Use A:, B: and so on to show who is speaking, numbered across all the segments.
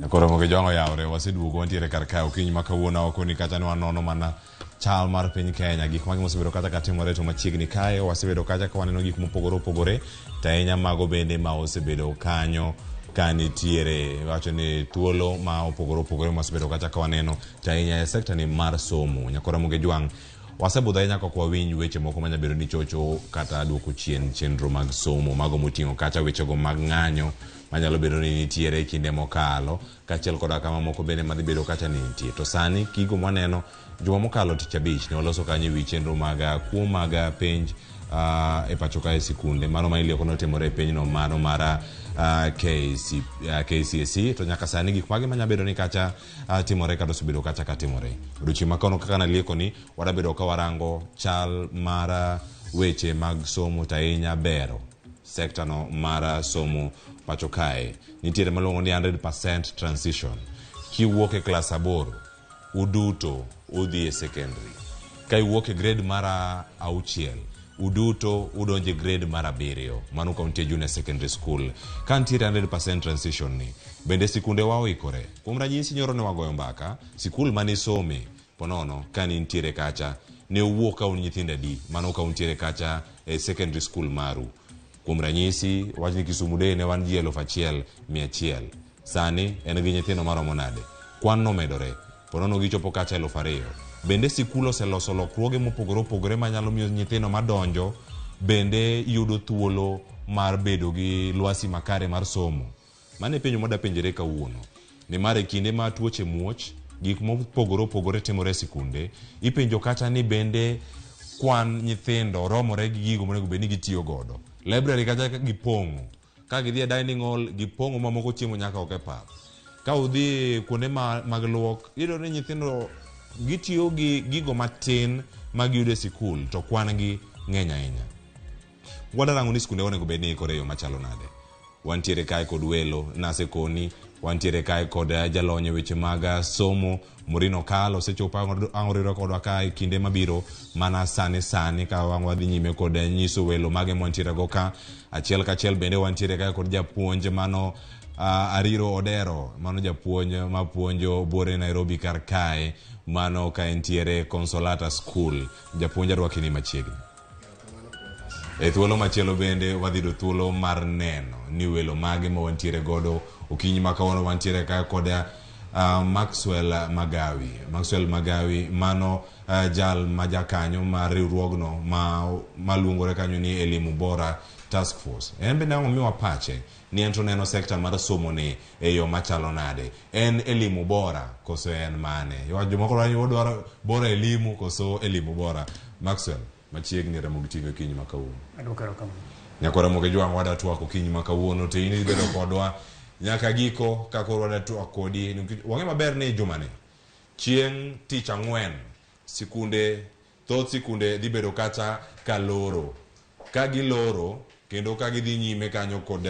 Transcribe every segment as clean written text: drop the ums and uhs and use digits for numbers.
A: Koro moge jongo yaure waseduogo wantiere kar kae okinyi ma kawuono oko ni kacha wanono mana chal mar piny Kenya gik magi mosebedo kata katimore to machiegni kae wasebedo kacha ka waneno gik mopogore opogore to ahinya mago bende ma osebedo kanyo ka nitiere wacho ni thuolo ma opogore opogore mosebedo kacha ka waneno to ahinya e sekta ni mar somo nyakora moge jwang wasebudho ahinya ka kwawinj weche moko manya bedo ni chocho kata duoko chien chenro mag somo mago moting'o kacha wechego mag ng'anyo manyalo bedo ni nitiere kinde mokalo kachiel koda kama moko bende madhi bedo kacha ni nitie to sani kigo mwaneno juma mokalo tich abich ne waloso kanyo wi chenro mag kuo mag penj e pacho kae sikunde mano ma ileko notimore e pinyno mano mara KCSE to nyaka sani gik mage manya bedo ni kacha timore kata osebedo kacha ka timore odiochieng' makono kaka nalieko ni wadabedo ka warango chal mara weche mag somo to ahinya bero sekta no mara somo pacho kae nitiere malongo ni 100% transition kiwuok e klas 8 uduto udhi e secondary ka iwuok e grade mara 6 uduto udonje grade mara 7 mano ka untie junior secondary school ka nitiere 100% transition ni bende sikunde wao ikore kuom ranyisi nyoro ne wagoyo mbaka sikul mane some ponono ka nitiere kacha ne wuok ka un nyithindo adi mano ka untiere kacha e secondary school maru kuom ranyisi wachni Kisumu de ne wan ji 1100 sani en gi nyithindo maromo nade kwan no medore ponono gichopo kacha 2000 bende sikul oseloso lokruoge mopogore opogore manyalo miyo nyithindo madonjo bende yudo thuolo mar bedo gi lwasi makare mar somo mane penjo moda penjere kawuono ni mare kinde ma tuoche muoch gik mopogore opogore timore sikunde ipenjo kacha ni bende kwan nyithindo romore gi gigo monego bed ni gitiyo godo library kacha gipong'o ka gidhi e dining hall gipong'o mamoko chiemo nyaka ok e pap ka udhi kuonde mag luok iyudo ni nyithindo gitiyo gi gigo matin magiyudo e sikul to kwan gi ng'eny ahinya wadarango ni sikunde onego bed ni ikore yo machalo nade wantiere kae kod welo nasekoni wantiere kae kod jalony weche mag somo Murino Kalo osechopo ang'oriro kodwa kae kinde mabiro mana sani ka wadhi nyime kod nyiso welo mage montiere go ka achiel kachiel bende wantiere kae kod japuonj mano Ariro Odero mano japuonj mapuonjo Bore Nairobi kar kae mano ka entiere Consolata School japuonj arwaki ni machiegni e thuolo machielo bende wadhido thuolo mar neno ni welo mage ma wantiere godo okinyi makawono wantiere kae kod Maxwell Magawi mano jal majakanyo mar riwruogno maluongore kanyo ni Elimu Bora Task Force en bende omiwa pache ni ento neno sekta mar somo ni e yo machalo nade en elimu bora koso en mane jomoko wadwaro bora elimu koso elimu bora Maxwell machiegni Ramogi TV okinyi makawuono
B: adwokaro kamano
A: nyakora moge jwang wada twak okinyi makawuono to in ibedo kodwa nyaka giko ka koro wada twak kodi wang'e maber ni jumane chieng' tich ang'wen thoth sikunde dhi bedo kacha kaloro ka giloro kendo ka gidhi nyime kanyo kod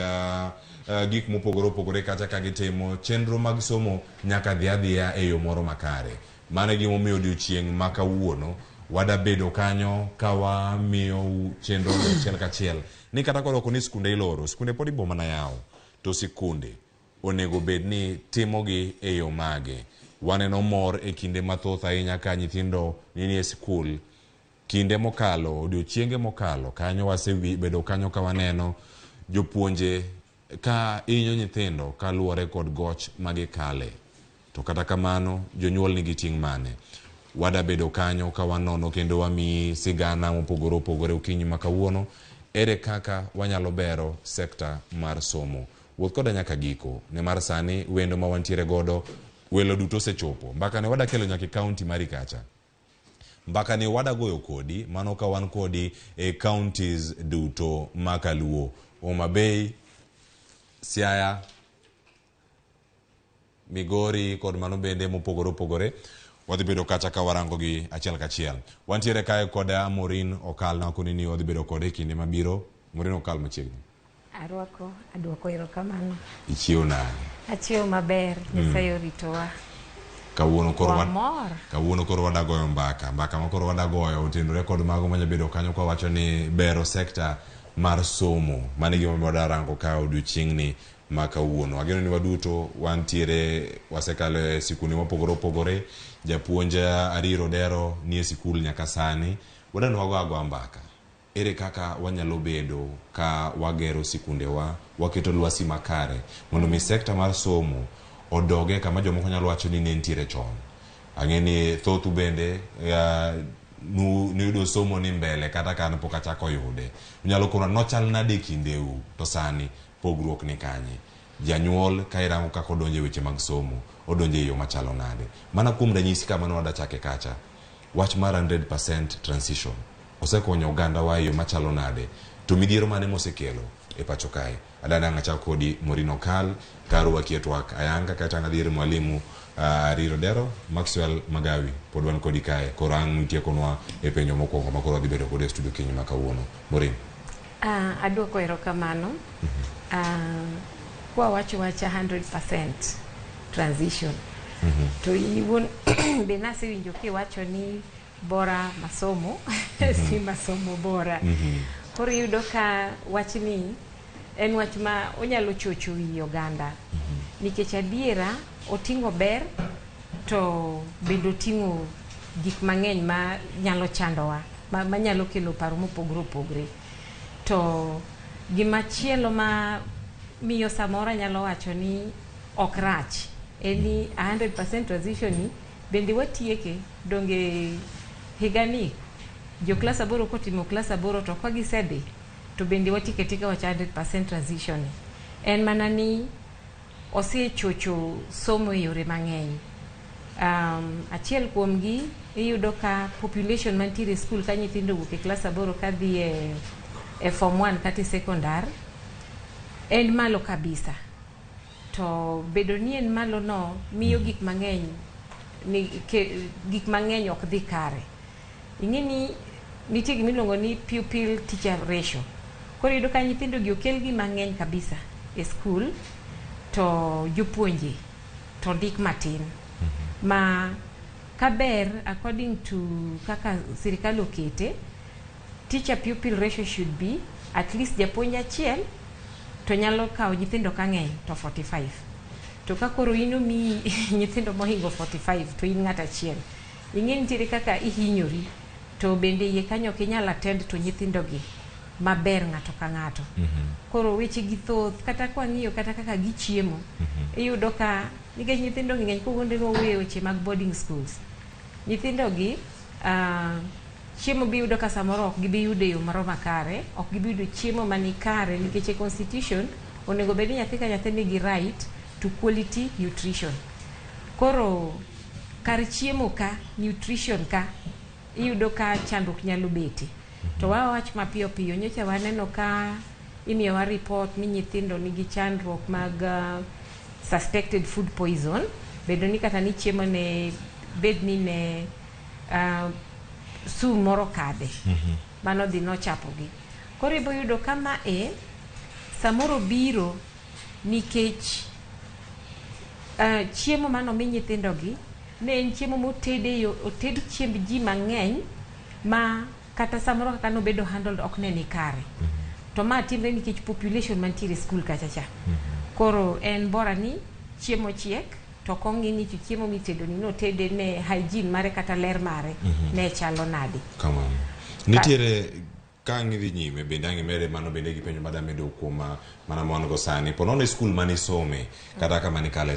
A: gik mopogore opogore kacha ka gitimo chenro mag somo nyaka dhi adhiya e yo moro makare mane gimomiyo odiochieng' ma kawuono wada bedo kanyo ka wamiyo chenro achiel kachiel ni kata koroko ni sikunde iloro sikunde pod ibo mana yawo to sikunde onego bed ni timogi e yo mage waneno mor e kinde mathoth ahinya ka nyithindo nini e sikul kinde mokalo odiochienge mokalo kanyo wasebedo kanyo ka waneno jopuonje ka inyo nyithindo kaluwore kod goch magikale to kata kamano jonyuol nigi ting' mane wada bedo kanyo ka wanono kendo wamiyi sigana mopogore opogore okinyi makawuono ere kaka wanyalo bero sekta mar somo wuoth koda nyaka giko ne mar sani wendo ma wantiere godo welo duto sechopo mbaka ne wada kelo nyaka kaunti mari kacha mbaka ni wada goyo kodi mano ka wan kodi e counties duto makaluo Homa Bay Siaya Migori kod mano bende mopogore opogore wadhi bedo kacha ka warango gi achiel kachiel wantiere kae kod Morin Okal na koni ni wadhi bedo kode kinde mabiro Morin Okal machiegni
C: adwoko erokamano
A: ichiew nade
C: achiew maber Nyasaye oritowa
A: kawuono koro wada goyo mbaka ma koro wada goyo otenore kod mago manya bedo kanyo kwa wacho ni bero sekta mar somo mane gima wadarango ka odiochieng'ni ma kawuono. Ageno ni waduto wantiere wasekalo e sikunde mopogore opogore. Japuonj Ariro Dero ni e sikul nyaka sani. Wadano wago mbaka. Ere kaka wanyalo bedo ka wagero sikundewa, waketo lwasi makare mondo mi sekta mar somo odoge kama jomoko nyalo wacho ni ne ntiere chon. Ang'eni thothu bende nuyudo somo ni mbele kata kan pok achako yude. Unyalo kono nochal nade kindeu to sani pogruok ni kanye. Janyuol ka irango kako donje weche mag somo, odonje yo machalo nade. Mana kuom ranyisi kama nwada chake kacha. Wach mar 100% transition. Osekonyo oganda wa yo machalo nade. To midhiero mane mosekelo e pacho kae. Adana ng'acha kodi Morino Kal, karo wakie TWAK ayanga kata ngadhiri mwalimu Ariro Dero, Maxwell Magawi, podwan kodi kae. Korang nitie konwa e penjo mokwongo makoro adhi bedo kodi e studio kinyi makawuono. Morin.
C: Aduoko erokamano. Kwa wacha 100% transition. To iwuon benasi winjo kiwacho ni bora masomo, si masomo bora. Koro yudo ka wachni en wach ma onyalo chocho wi oganda. Nikech adiera oting'o ber to bendo oting'o gik mang'eny ma nyalo chandowa, ma nyalo kelo paro mopogore opogore. To gimachielo ma miyo samora nyalo wacho ni ok rach eni 100% transition ni bende watieke donge higani jo class 8 kotimo class 8 to kwa gisedhi to bende watieke tika wacha 100% transition en mana ni osechocho somo e yore mang'eny. Achiel kuomgi iyudo ka population mantiere school ka nyithindo wuok e class 8 kadhi e form 1 kata secondary en malo kabisa. To bedo ni en malo no miyo gik mang'eny ok dhi kare. Ing'eni nitie gimiluongo ni pupil teacher ratio. Koro yudo ka nyithindo gi okel gi mang'eny kabisa e school to jopuonje to ndik matin. Ma kaber according to kaka sirikal okete, teacher pupil ratio should be at least japuonj achiel to nyalo kawo nyithindo kang'eny to 45. To ka koro inomi nyithindo mohingo 45 to in ng'at achiel, ing'e nitiere kaka ihinyori to bende iye kanyo kinyalo attend to nyithindo gi maber ng'ato ka ng'ato. Koro weche gi thoth kata kwa ng'iyo kata kaka gichiemo iyudo ka nikech nyithindo ng'eny kuonde moweyo weche mag boarding schools, nyithindo gi chiemo bi yudo ka samoro ok gibi yudo yo maro makare, ok gibi yudo chiemo mani kare nikech constitution onego bed ni nyathi ka nyathi nigi right to quality nutrition. Koro kar chiemo ka nutrition ka iyudo ka chandruok nyalo beti. To wawach mapiyo piyo nyocha waneno ka imiyowa report ni nyithindo nigi chandruok mag suspected food poison, bedo ni kata ni chiemo ne bed ni ne sum moro kade mano dhi nochapogi. Koro ibo yudo kama samoro biro nikech chiemo mano mi nyithindo gi ne en chiemo oted chiemb ji mang'eny ma kata samoro kaka nobedo handled ok ne ni kare. To ma timre nikech population mantiere school kachacha. Koro en bora ni chiemo chiek to kongi ni chiemo mitedo ni no tede ne hygiene mare kata ler mare ne chalo nade.
A: Kama nitiere ka ng'idhi nyime bende ang'e mere mano bende gi penjo mada medo kuoma mana mwan go sani ponono school mani some kata ka mani kale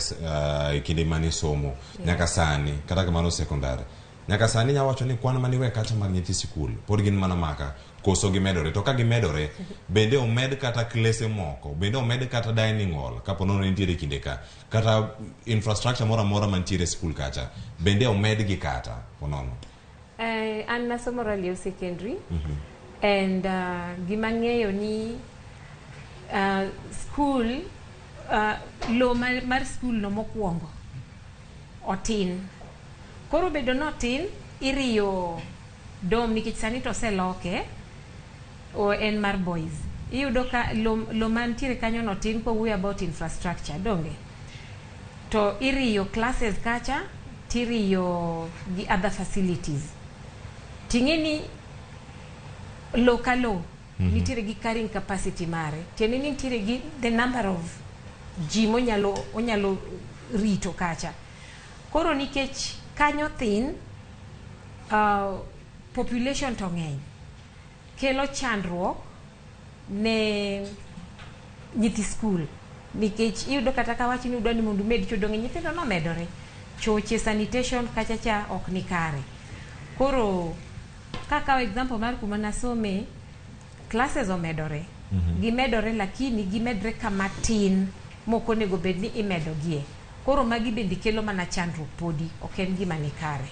A: kinde mani somo nyaka sani kata ka mano secondary nyaka sani nya wacho ni kwan mani we kacha mag nyithi school pod gin mana maka koso gimedore. To ka gimedore bende omed kata klese moko, bende omed kata dining hall kapo nono nitiere kinde ka kata infrastructure mora mora mantiere school kacha bende omed gi kata ponono.
C: An nasomo Ralio Secondary and gimang'eyo ni school lo mar school no mokwongo otin. Koro bedo notin iriyo dom nikech sani to seloke o en mar boys. Iyudo ka lo mantiere kanyo notin ko we about infrastructure donge. To iriyo classes kacha tiriyo gi other facilities. Ting'eni lo ka lo nitiere gi carrying capacity mare, tiende ni nitiere gi the number of ji onyalo rito kacha. Koro nikech kanyo thin, population to ng'eny, kelo chandruok ne nyithi skul, nikech iyudo kata ka wach ni udwa ni mondo med chodonge nyithindo no medore, choche, sanitation kachacha ok ni kare. Koro kaka example mar kuma nasome, classes omedore, gimedore lakini gimedre kama tin moko nego bed ni imedogie. Koro magi bende kelo mana chandruok podi, ok en gima ni kare.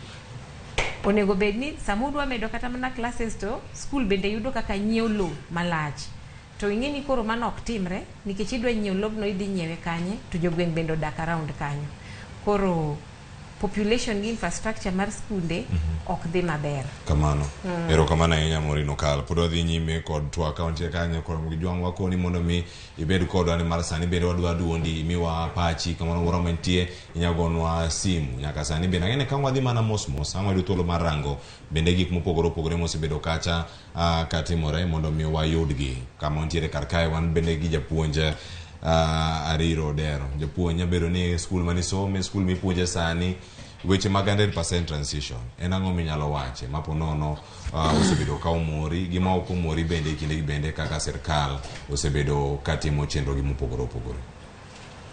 C: Onego bed ni samudwa medo kata mana classes to school bende yudo kaka nyiew low malach. To ing'eni koro mano ok timre, nikech idwa nyiew lobno idhi nyiewe kanye, to jogweng' bende odak around kanyo. Koro population gi infrastructure mar skunde ok dhi maber.
A: Kamano. Ero kamano ahinya Morino Kal. Pod wadhi nyime kod TWAK kaunti kanyo kod mgijwang' wakoni mondo mi ibed kodwa ni mar sani bende wadwa duondi miwa pachi kamano moro mentie inyagonwa simu nyaka sani bende ang'ene ka wadhi mana mos ang'wa du thuolo mar rango bende gik mopogore mosebedo kacha katimore mondo mi wayudgi. Kama ntiere kar kae wan bende gi japuonj Ariro Dero. Japuonj nyabedo ni skul manisome, skul mipuonje sani weche mag 100% transition. En ang'o minyalo wache mapo nono osebedo ka umori gima ok umori bende kinde bende kaka sirkal osebedo katimo chenro gi mopogore.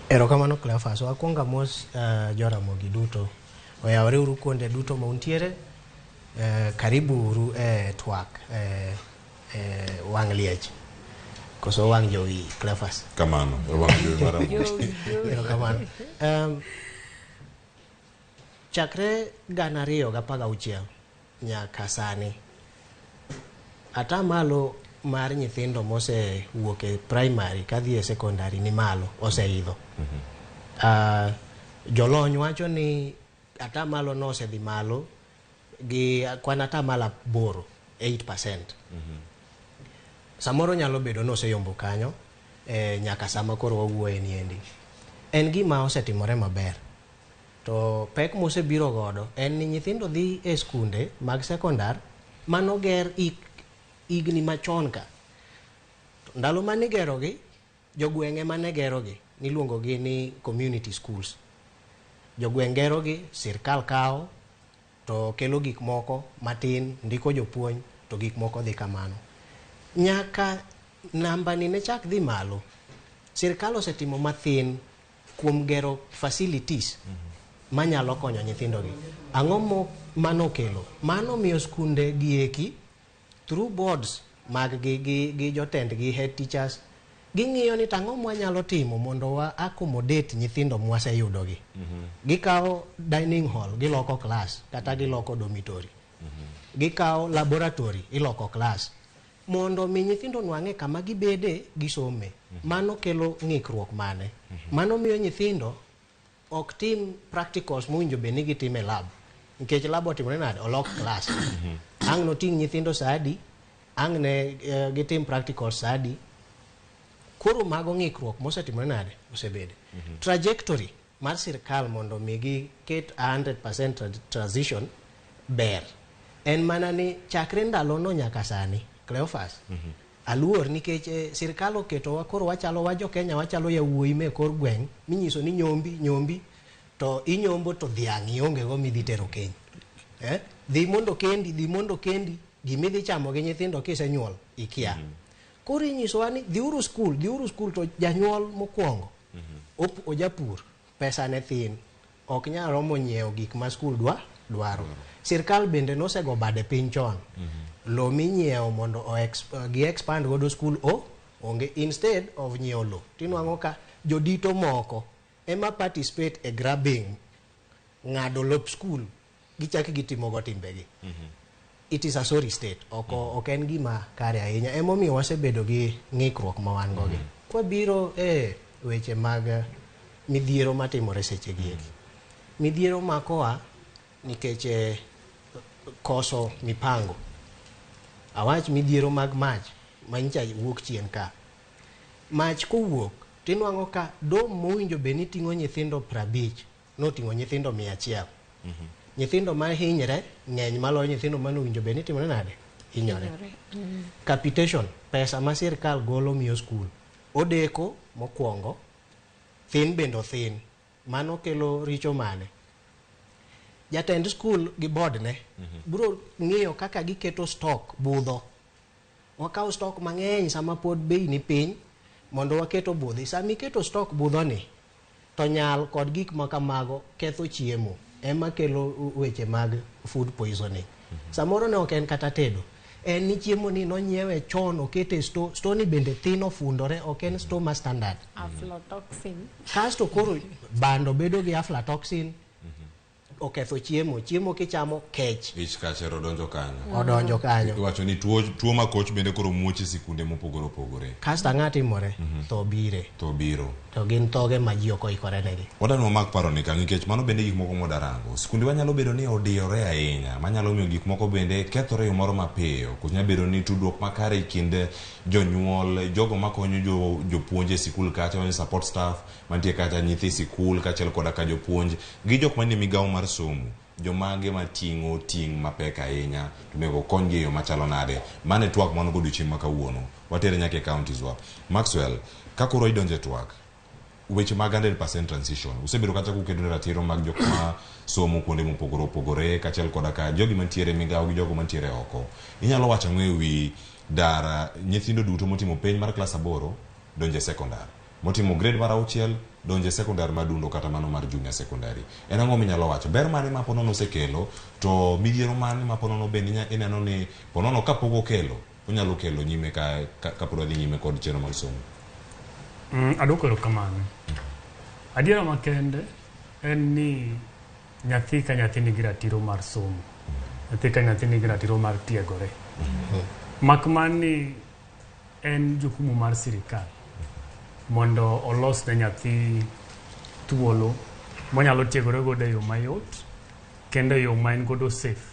B: Erokamano Cleophas, wakwonga mos jo Ramogi duto. Oyawre uru kuonde duto ma untiere, karibu uru TWAK wang' liech. Koso wang' jowi Cleophas.
A: Kamano, wang' jowi Ramogi.
B: Erokamano. Chakre 2016 nyaka sani, atamalo mar nyithindo mose wuok e primary kadhi e secondary ni malo oseidho. Jolony wacho ni atamalo no osedhi malo gi kwan atamalo 8%. Samoro nyalo bedo no oseyombo kanyo nyaka sama koro wawuoye ni endi. En gima osetimore maber. To pek mose biro godo en ni nyithindo dhi e skunde mag sekondar manoger igni machon ka. Ndalo mane gerogi, jogweng'e mane gerogi niluongo gi ni community schools. Jogweng' gerogi, sirkal kao to kelo gik moko matin, ndiko jopuonj to gik moko dhi kamano. Nyaka namba ni ne chak dhi malo, sirkal osetimo mathin kuom gero facilities manyalo konyo nyithindo gi. Ang'o mano kelo? Mano miyo skunde gieki through boards mag gi jotend gi head teachers ging'iyo ni tang'o mwanyalo timo mondo wa accommodate nyithindo mwaseyudo gi. Gikao dining hall giloko class kata giloko dormitory. Gikao laboratory iloko class mondo mi nyithindo nwang'e kama gibede gisome. Mano kelo ng'ikruok mane. Mano miyo nyithindo ok tim practicals mowinjo bed ni gitime lab. Nikech lab otimore nade? Olok class. Ang' noting' nyithindo sadi, ang' ne gitim practicals sadi. Koro mago ng'ikruok mosetimore nade? Osebede. Trajectory mar sirkal mondo mi giket 100% transition ber. En mana ni chakre ndalo no nyaka sani, Cleophas. Aluor nikech sirkal oketowa koro wachalo wa jo Kenya, wachalo yawuoyi me kor gweng' minyiso ni nyombi to inyombo to dhiang' ionge go midhi tero keny. Dhi mondo kendi gimidhi chamo gi nyithindo kisenyuol ikia. Koro inyisowa ni dhiuru skul to janyuol mokwongo ojapur, pesa ne thin, ok nyal romo nyiewo gik ma skul dwaro. Sirkal bende nosego bade piny chon. Lo minyiewo mondo gi expand godo skul onge, instead of nyiewo lo tinwang'o ka jodito moko ema participate e grabbing, ng'ado lop skul gichaki gitimo go timbegi. It is a sorry state. Ok en gima kare ahinya. Emomiyo wasebedo gi ng'ikruok ma wan gogi. Kwa biro weche mag midhiero matimore seche gieki. Midhiero makoa nikech koso mipango. Awach midhiero mag mach manyicha wuok chien ka. Mach kowuok tinwang'o ka dom mowinjo bed ni ting'o nyithindo 50 noting'o nyithindo 100. Nyithindo ma hinyre ng'eny maloyo nyithindo manowinjo bed ni timore nade? hinyore. Capitation, pesa ma sirkal golo miyo skul. Odeko mokwongo, thin bendo thin. Mano kelo richo mane. Jatend skul gi board ne bro ng'iyo kaka giketo stock budho. Wakaw stock mang'eny sama pod bei ni piny mondo waketo budhi. Sama iketo stock budho ni to nyal kod gik makamago ketho chiemo ema kelo weche mag food poisoning. Samoro ne ok en kata tedo. En ni chiemo ni nonyiewe chon okete sto ni bende thin ofundore ok en sto ma standard.
C: Aflatoxin.
B: Kasto koro bando bedo gi aflatoxin. Oketho chiemo kichamo kech.
A: Ich kachero donjo kanyo.
B: Odonjo kanyo.
A: Iwacho ni tuo makoch bende koro muoch sikunde mopogore opogore.
B: Kasta ng'atimore to biro. To gin toge ma ji ok oikore negi.
A: Wadano mak paro ni kan nikech mano bende gik moko modarango. Sikunde wanyalo bedo ni odiyore ahinya, manyalo miyo gik moko bende kethore yo moro mapiyo. Kunya bedo ni tudruok makare kinde jonyuol, jogo makonyo jopuonje sikul kacha, wani support staff, mantie kacha nyithi sikul kacha koda ka jopuonj, gi jok manie migawo mar somo. Jomage mating'o ting' mapek ahinya to nego konygi yo machalo nade. Mane twak mano godiochieng' ma kawuono. Watere nyaka e counties wa. Maxwell, kakoro idonje twak. Weche mag 100% transition. Usebedo kata kukedo ratiro mag jok ma somo kuonde mopogore opogore kachel koda ka jogi mantiere migawo gi jogo mantiere oko. Inyalo wacho ng'e wi dara nyithindo duto motimo penj mar klas 8 donje secondary. Motimo grade mar 6 donje secondary madundo kata mano mar junior secondary. En ang'o minyalo wacho? Ber mane ma ponono osekelo to midhiero mane ma ponono bende ineno ni ponono kapok okelo onyalo kelo nyime ka pod odhi nyime kod chenro mag somo.
D: Adwoko kamano. Adiera makende en ni nyathi ka nyathi nigi ratiro mar somo. Nyathi ka nyathi nigi ratiro mar tiegore. Makmani en jukumu mar sirikal mondo olos ne nyathi thuolo monyalo tiegore godo e yo mayot kendo yo ma en godo safe.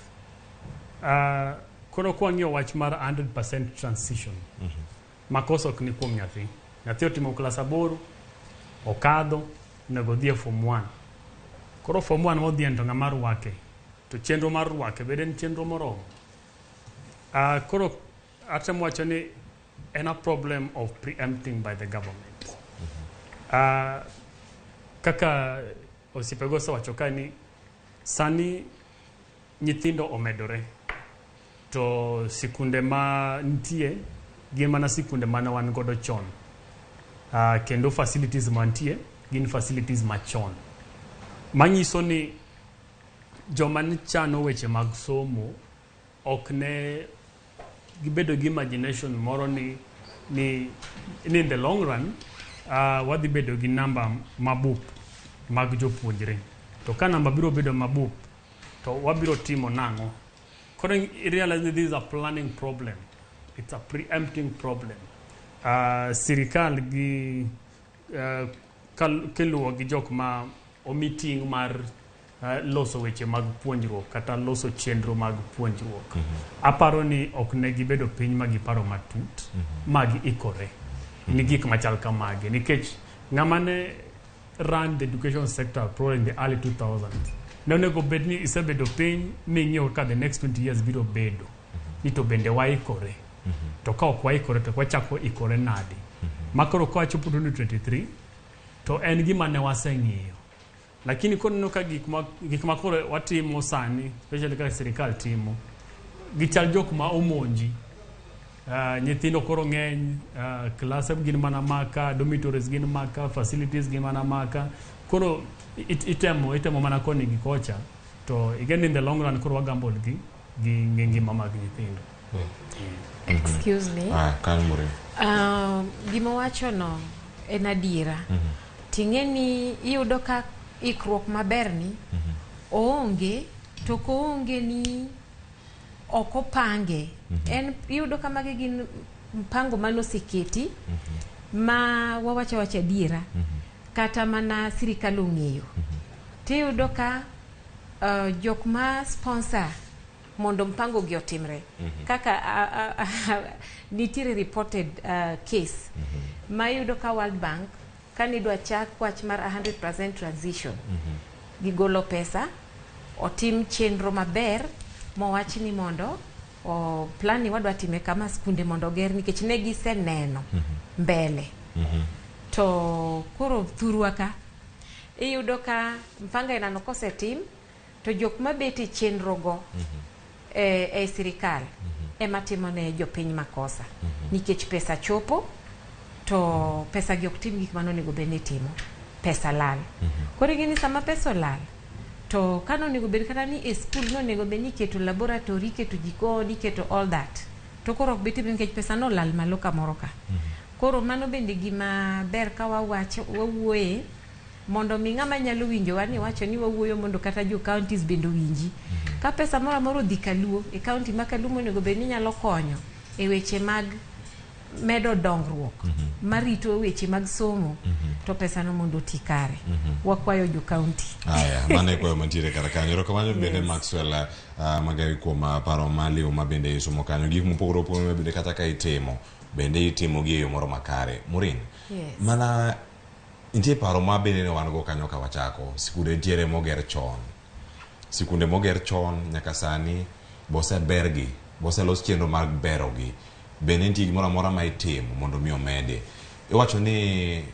D: Koro kwang'iyo wach mar 100% transition. Makosa ok ni kuom nyathi. Nyathi otimo klas 8, okadho, nego dhi e form 1. Koro form 1 modhi ento ng'ama rwake. To chenro mar rwake bede en chenro moromo. Koro atemo wacho ni en a problem of preempting by the government. Kaka osipego osewacho ka ni sani nyithindo omedore. To sikunde ma nitie gin mana sikunde mana wan godo chon. Kendo facilities mantie gin facilities machon. Manyiso ni joma chano weche mag somo ok ne gibedo gi imagination moro ni in the long run wadhi bedo gi namba mabup mag jopuonjre. To ka namba biro bedo mabup to wabiro timo nang'o. Koro I realize that this is a planning problem. It's a preempting problem. Sirikal gi keluwo gi jok ma omiting mar loso weche mag puonjruok kata loso chenro mag puonjruok. Aparo ni ok ne gibedo piny ma giparo matut magi ikore ni gik machal kamage nikech ng'ama ne ran the education sector probably in the early 2000s ne onego bed ni isebedo piny ming'eyo ka the next 20 years biro bedo ni to bende waikore. To ka ok waikore to wachako ikore nade. Makoro kwa chopo 2023 to en gima ne waseng'iyo. Lakini koro neno ka gik ma koro watimo sani, especially ka sirikal timo, gichal jok ma omonji. Nyithindo koro ng'eny, klase gin mana maka, dormitories gin maka, facilities gin mana maka. Koro itemo mana koni gikocha. To again in the long run koro wagambo gi ngima mag nyithindo.
C: Excuse me.
A: Kanmure.
C: Gima wacho no en adiera. Ting'eni iyudo ka ikruok maber ni oonge to koonge ni oko pange. En iyudo ka magi gin mpango manosiketi ma wawacho adiera kata mana sirikal ong'eyo. Tiyudo ka jok ma sponsor mondo mpango gi otimre. Kaka nitire reported case ma yudo ka World Bank kanidwa chak wach mar 100% transition. Gigolo pesa, otim chenro maber, mowach ni mondo o plan ni wadwa time kama skunde mondo ger nikech ne giseneno mbele to koro thurwa ka iyudo ka mpanga inano kosetim to jok mabete chenro go e sirikal ema timo ne jopiny makosa nikech pesa chopo to pesa gi ok tim gik mano nego bene timo pesa lal koro gini sama pesa lal to kano nego bed kata ni e school no nego beni keto laboratory keto jikoni keto all that to koro ok bitim nikech pesa no lal malo kamoro ka koro mano bende gima ber ka wawuoye mondo mi ng'ama nyalo winjo wani wacho ni wawuoyo mondo kata jo counties bende winji ka pesa moro amoro dhi Kaluo e county ma Kaluo nego bed ni nyalo konyo e weche mag medo dongruok marito weche mag somo to pesa no mondo tikare wakwayo jo county
A: aya mane ko mantiere kara kanyo rokamanyo bende Maxwell magari kuom paro maliw mabende somo kanyo gik mopogore opogore bende kata ka itimo bende itimo gi yo moro makare Murin mana intie paro mabende ne wan go kanyo ka wachako sikunde tiere moger chon sikunde moger chon nyaka sani bose bergi bose los chenro mag berogi bende nitie gimoro amora ma itimo mondo mi omede iwacho ni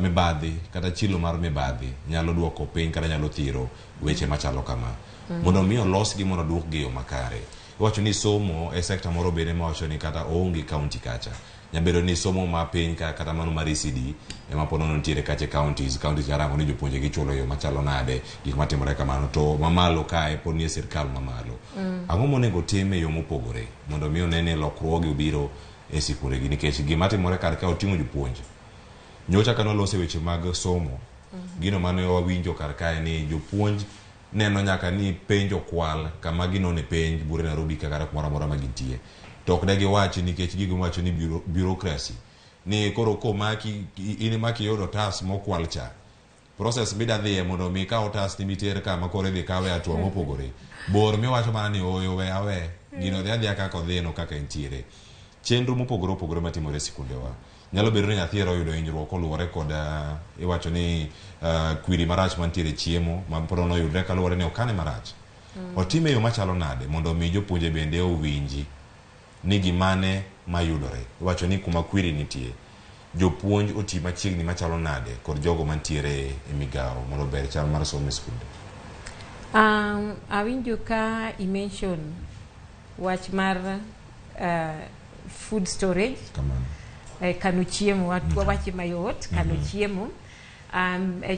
A: mibadhi kata chilo mar mibadhi nyalo duoko piny kata nyalo thiro weche machalo kama mondo mi olos gi mondo duok gi yo makare iwacho ni somo e sekta moro bende ma wacho ni kata onge county kacha nyabedo ni somo ma piny kata mano mar ECD ema pono ntiere kache counties karango ni jopuonje gichulo yo machalo nade gik matimore kamano to mamalo kae pod nie sirkal mamalo ang'o monego tim e yo mopogore mondo mi onene lokruoge obiro e sikunde gi nikech gima timore kar ka oting'o jopuonje nyocha kano lose weche mag somo gino mane wawinjo kar kae ni jopuonj neno nyaka ni penjo kwal kama gino ne penj bure Nairobi kaka kumoro amora magintie to ok dagi wachi nikech gigo wacho ni bureaucracy ni koro ko maki maki yodo tas mokwal cha process bida dhiye mondo mi ka otas ni miter kama kore dhi kawe atwa mopogore bor mi wacho mana ni oyo we awe gino dhi adhiya kaka odhino kaka entiere chenro mopogore opogore matimore sikundewa nyalo bedo ni nyathi oyudo hinyruok koluwore kod iwacho ni kwiri marach mantiere chiemo ma poro noyudre kaluwore ni okane marach otime yo machalo nade mondo mi jopuonje bende owinji ni gimane mayudore iwacho ni kuma kwiri nitie jopuonj oti machiegni machalo nade kod jogo mantiere e migawo mondo ber chal mar somo e skunde
C: awinjo ka i-mention wach mar food storage kano chiemo wache mayot kano chiemo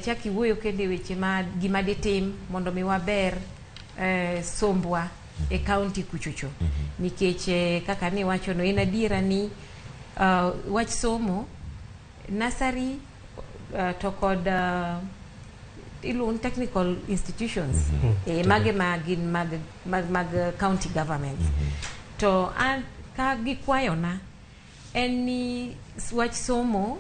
C: chak iwuoyo kende weche ma gima ditim mondo mi waber sombwa e county kuchocho nikech kaka ni wacho no en adiera ni wach somo nursery to kod ilun technical institutions mage magin mag county governments to ka gikwayona en ni wach somo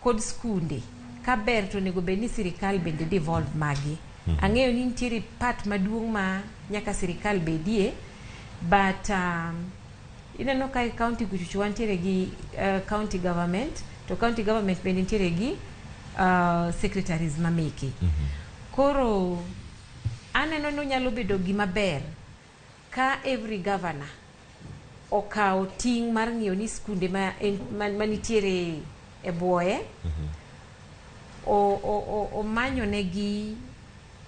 C: kod skunde kaber to nego bed ni sirikal bende devolve magi ang'eyo ni nitiere part maduong' ma nyaka sirikal bedie but ineno ka county kuchuchu wantiere gi county government to county government bende nitiere gi secretaries mameki koro aneno no nyalo bedo gima ber ka every governor okawo ting' mar ng'iyo ni skunde manitiere e buoye omanyo negi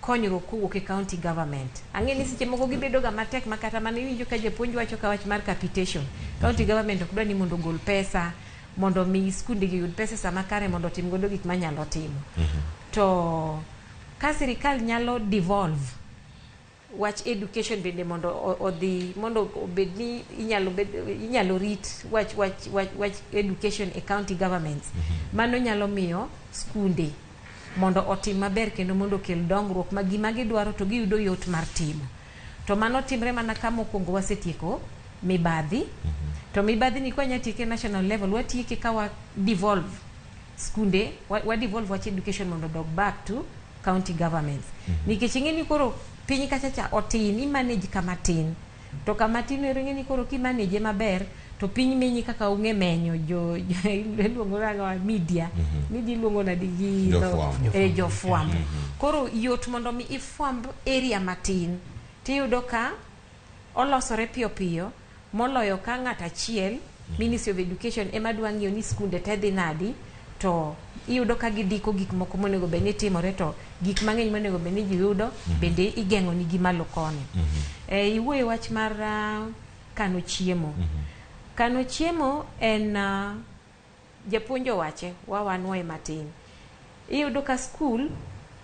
C: konyruok kowuok e county government ang'e ni seche moko gibedo ga matek makata mane winjo ka japuonj wacho ka wach mar capitation county government ok dwa ni mondo gol pesa mondo mi skunde gi yud pesa sama kare mondo tim godo gik manyalo timo to ka sirikal nyalo devolve wach education bende mondo odhi mondo obed ni inyalo rit wach education e county governments mano nyalo miyo skunde mondo otim maber kendo mondo kel dongruok ma gima gidwaro to giyudo yot mar timo to mano timre mana kama okwongo wasetieko mibadhi to mibadhi ni kwanya tieke national level watieke ka wa devolve skunde wa devolve wach education mondo dog back to county governments nikech ing'eni koro piny kachacha otin i-manage kama tin to kama tin ring'e ni koro ki-manage maber to piny menyi kaka ung'e menyo luongo nang'o media luongo nadi gi jofwambo koro yot mondo mi ifwamb area matin tiyudo ka olosore piyo piyo moloyo ka ng'at achiel Ministry of Education ema dwa ng'iyo ni skunde te dhi nadi, to iyudo ka gidiko gik moko monego bed ni timore, to gik mang'eny monego bed ni ji yudo bende igeng'o ni gimalo koni. Iwuoyo wach mar kano chiemo. Kano chiemo en japuonj owache wawanwoe matin. Iyudo ka skul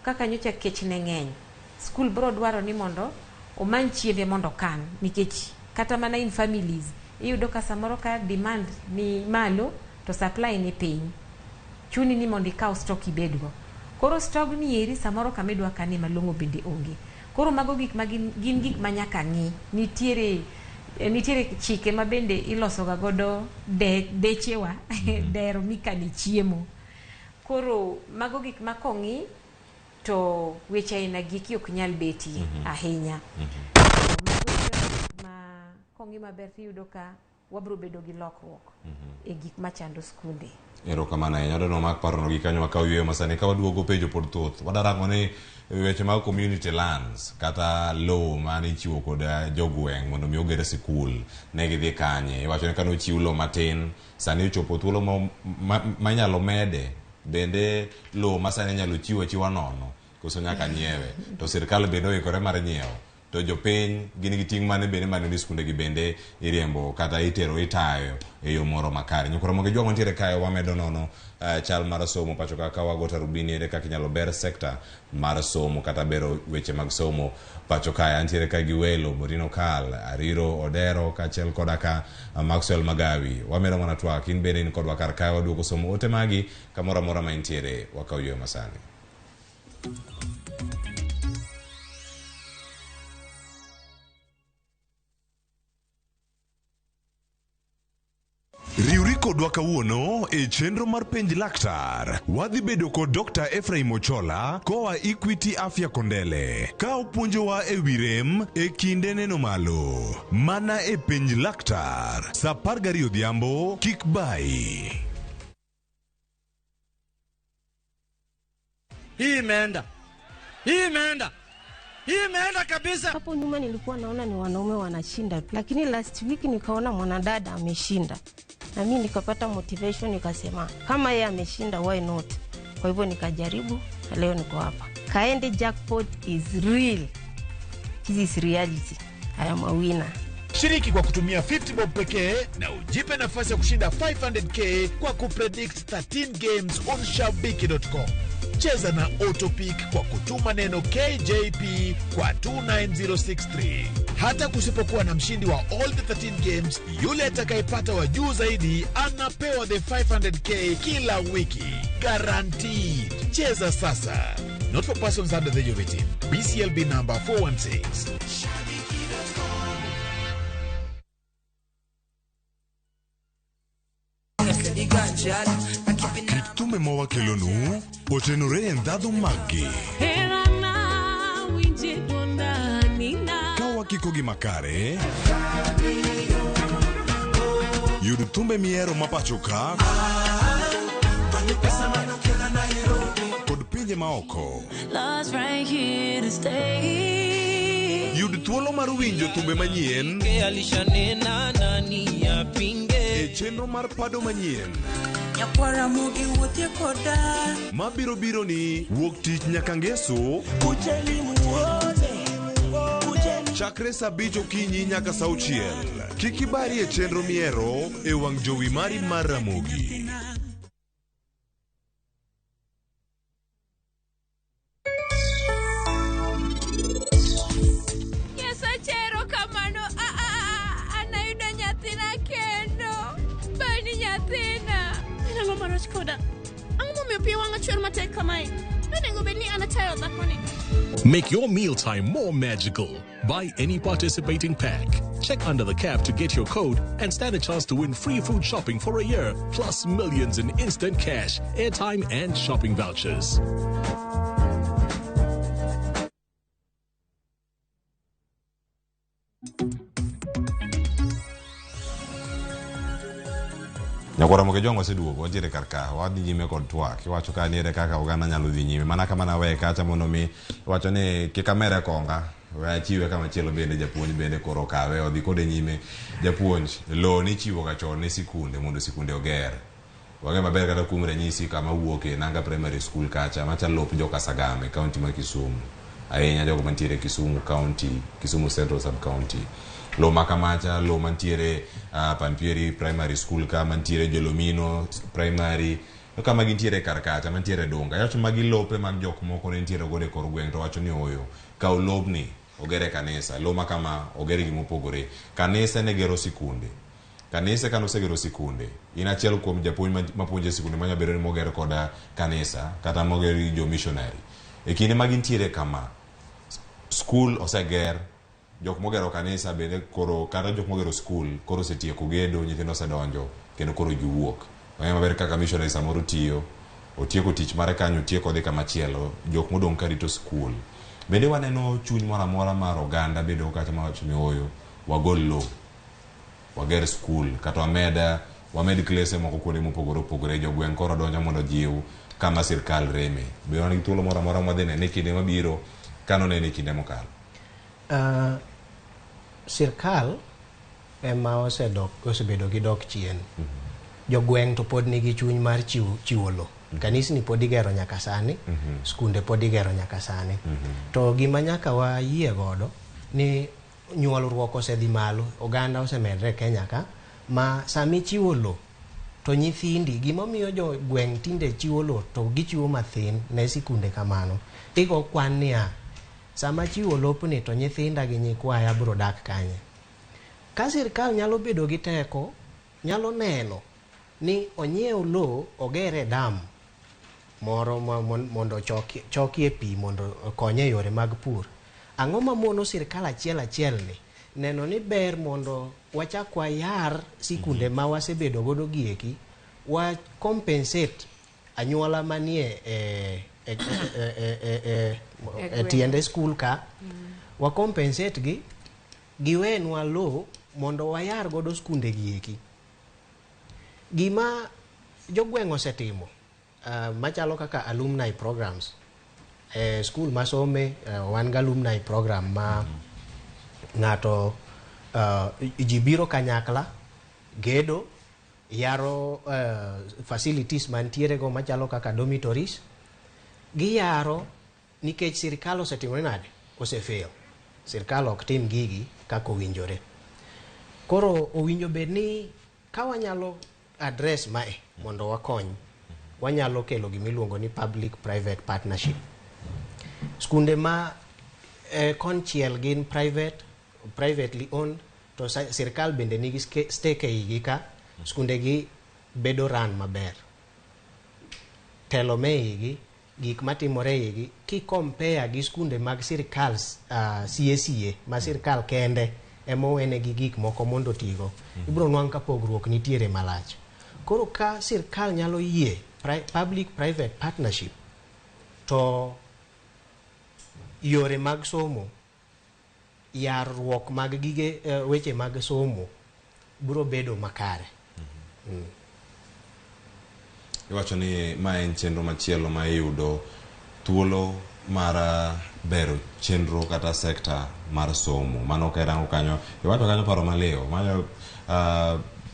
C: kaka nyocha kech ne ng'eny, skul bro dwaro ni mondo omany chiembe mondo kan, nikech kata mana in families iyudo ka samoro ka demand ni malo to supply ni piny, chuni ni mondo ikaw stock ibedgo. Koro stock ni eri samoro kama idwa kane malong'o bende onge. Koro mago gik ma gin gik ma nyaka ng'i. Nitiere chike ma bende ilosoga godo dechewa dero mikane chiemo. Koro mago gik ma kong'i to weche aina giki ok nyal beti ahinya. Ma kong'i maber tiyudo ka wabro bedo gi lokruok e gik machando skunde.
A: Erokamano ahinya, dono mak parono gi kanyo makaw yweyo masani ka waduogo penjo pod thoth. Wadarango ni weche mag community lands kata low mane ichiwo kod jogweng' mondo mi ogere sikul ne gidhi kanye. Iwacho ni kano chiw low matin, sani ochopo thuolo manyalo mede, bende low masani nyalo chiwo chiwa nono koso nyaka nyiewe, to sirkal bende oikore mar nyiewo, to jopiny gin gi ting' mane bende ni skunde gi bende iriembo kata itayo e yo moro makare. Nyukoro moge jogo ntiere kae wamedo nono chal mar somo pacho kaka wago tarubini ere kaka inyalo ber sekta mar somo kata bero weche mag somo pacho kae. Antiere ka gi welo Morino Kal, Ariro Odero kaachiel koda ka Maxwell Magawi. Wamedo mana TWAK, in bende in kodwa kar kae waduogo somo ote magi kamoro amora ma intiere, wakaw yweyo masani. Riuri kodwa kawuono e chenro mar penj laktar. Wadhi bedo kod Dr. Ephraim Ochola koa Equity Afya Kondele ka opuonjowa e wi rem e kinde neno malo. Mana e penj laktar sa 12 odhiambo, kik bai.
E: Hii imeenda kabisa.
F: Hapo nyuma nilikuwa naona ni wanaume wanashinda, lakini last week nikaona mwanadada ameshinda. Na mimi nikapata motivation, nikasema kama yeye ameshinda, why not? Kwa hivyo nikajaribu na leo niko hapa. Kaende jackpot is real. This is reality. I am a winner.
E: Shiriki kwa kutumia 50 bob pekee na ujipe nafasi ya kushinda 500k kwa kupredict 13 games on shabiki.com. Cheza na Autopic kwa kutuma neno KJP kwa 29063. Hata kusipokuwa na mshindi wa all the 13 games, yule atakayepata wa juu zaidi anapewa the 500k kila wiki. Guaranteed. Cheza sasa. Not for persons under the age of 18. BCLB number 416.
A: Kitume mawa kelonu otenore ndhadho magi kawa kiko gi makare yud thumbe miero mapachoka kod pinje maoko. Yud thuolo mar winjo thumbe manyien e chenro mar pado manyien
G: Ramogi wuothe koda
A: mabiro biro ni wuok tich nyaka ngeso chakre saa 5 okinyi nyaka saa 6. Kik ibari e chenro miero e wang' jowi mari mar Ramogi.
H: Make your mealtime more magical. Buy any participating pack. Check under the cap to get your code and stand a chance to win free food shopping for a year, plus millions in instant cash, airtime, and shopping vouchers.
A: Nyakora moge jongo seduogo wantiere karka wadhi nyime kod TWAK. Iwacho ka niere kaka oganda nyalo dhi nyime mana kama nawe kacha mondo mi iwacho ni kikamere konga chiwe kama chielo bende japuonj bende koro kawe odhi kode nyime japuonj lo ni chiwo ga chon ne sikunde mondo sikunde oger wage maber kata kuom ranyisi kama wuoke nanga primary school kacha machal lop joka Sagame county ma Kisumu ahinya jogo mantiere Kisumu county Kisumu Central sub county lo makamacha lo mantiere Panpieri primary school ka mantiere Jolomino primary kama gintiere karkacha mantiere Donga yacho magi lope mag jok moko ne ntiere gode kor gweng to wacho ni oyo ka lobni ogere kanisa lo makama ogere gimo pogore kanisa ne gero sikunde kanisa kano segero sikunde inachiel kuom japuonj mapuonje sikunde manya bero ni mogero koda kanisa kata mogero jo missionary e kinde magintiere kama school oseger jok mogero kanisa bende koro kata jok mogero school koro setieko gedo nyithindo osedonjo kendo koro giwuok wanya maber kaka missionary samoro tiyo otieko tich mare kanyo otieko dhi kama chielo jok modong karito school bende waneno chuny mora mora mar oganda bende okacha mawacho ni oyo wagol lo wager school kata wamed klese moko kuonde mopogore jogweng koro donjo mondo jiw kama sirkal reme be wan gi thuolo mora mora madhine ne kinde mabiro kano ne kinde mokalo
B: sirkal ema osebedo gi dok chien jogweng to pod nigi chuny mar chiwo lo kanisni pod igero nyaka sani skunde pod igero nyaka sani to gima nyaka wayie godo ni nyuolruok osedhi malo oganda osemedre Kenya ka ma sami chiwo lo to nyithindi gimomiyo jo gweng tinde chiwo lo to gichiwo mathin ne sikunde kamano igo kwan niya sama chiwo lopni to nyithinda gi nyikwaya bro dak kanye ka sirkal nyalo bedo gi teko nyalo neno ni onyiew lo ogere dam moro mondo chokie pi mondo okonye yore mag pur ang'o mamono sirkal achiel ni neno ni ber mondo wachak wayar sikunde ma wasebedo godo gieki wa compensate anyuola manie tiende school ka wa compensate gi giwenwa lo mondo wayar godo skunde gieki gima jogweng osetimo machalo kaka alumni programs school masome wan ga alumni program ma ng'ato ji biro kanyakla gedo yaro facilities mantiere go machalo kaka dormitories giyaro nikech sirkal osetimo nade osefail sirkal ok tim gigi kako winjore koro owinjo bed ni ka wanyalo address mae mondo wakony wanyalo kelo gimiluongo ni public private partnership skunde ma konchiel gin privately owned to sirkal bende nigi stake eigi ka skunde gi bedo ran maber telo me igi gik matimore igi ki compare gi skunde mag sirkal CSE ma sirkal kende emowene gi gik moko mondo tigo ibro nwang' ka pogruok nitiere malach koro ka sirkal nyalo yie public private partnership to yore mag somo yarruok mag gige weche mag somo biro bedo makare
A: iwacho ni ma en chenro machielo ma iyudo thuolo mar bero chenro kata sekta mar somo mano ka rango kanyo iwacho kanyo paro maleo manyo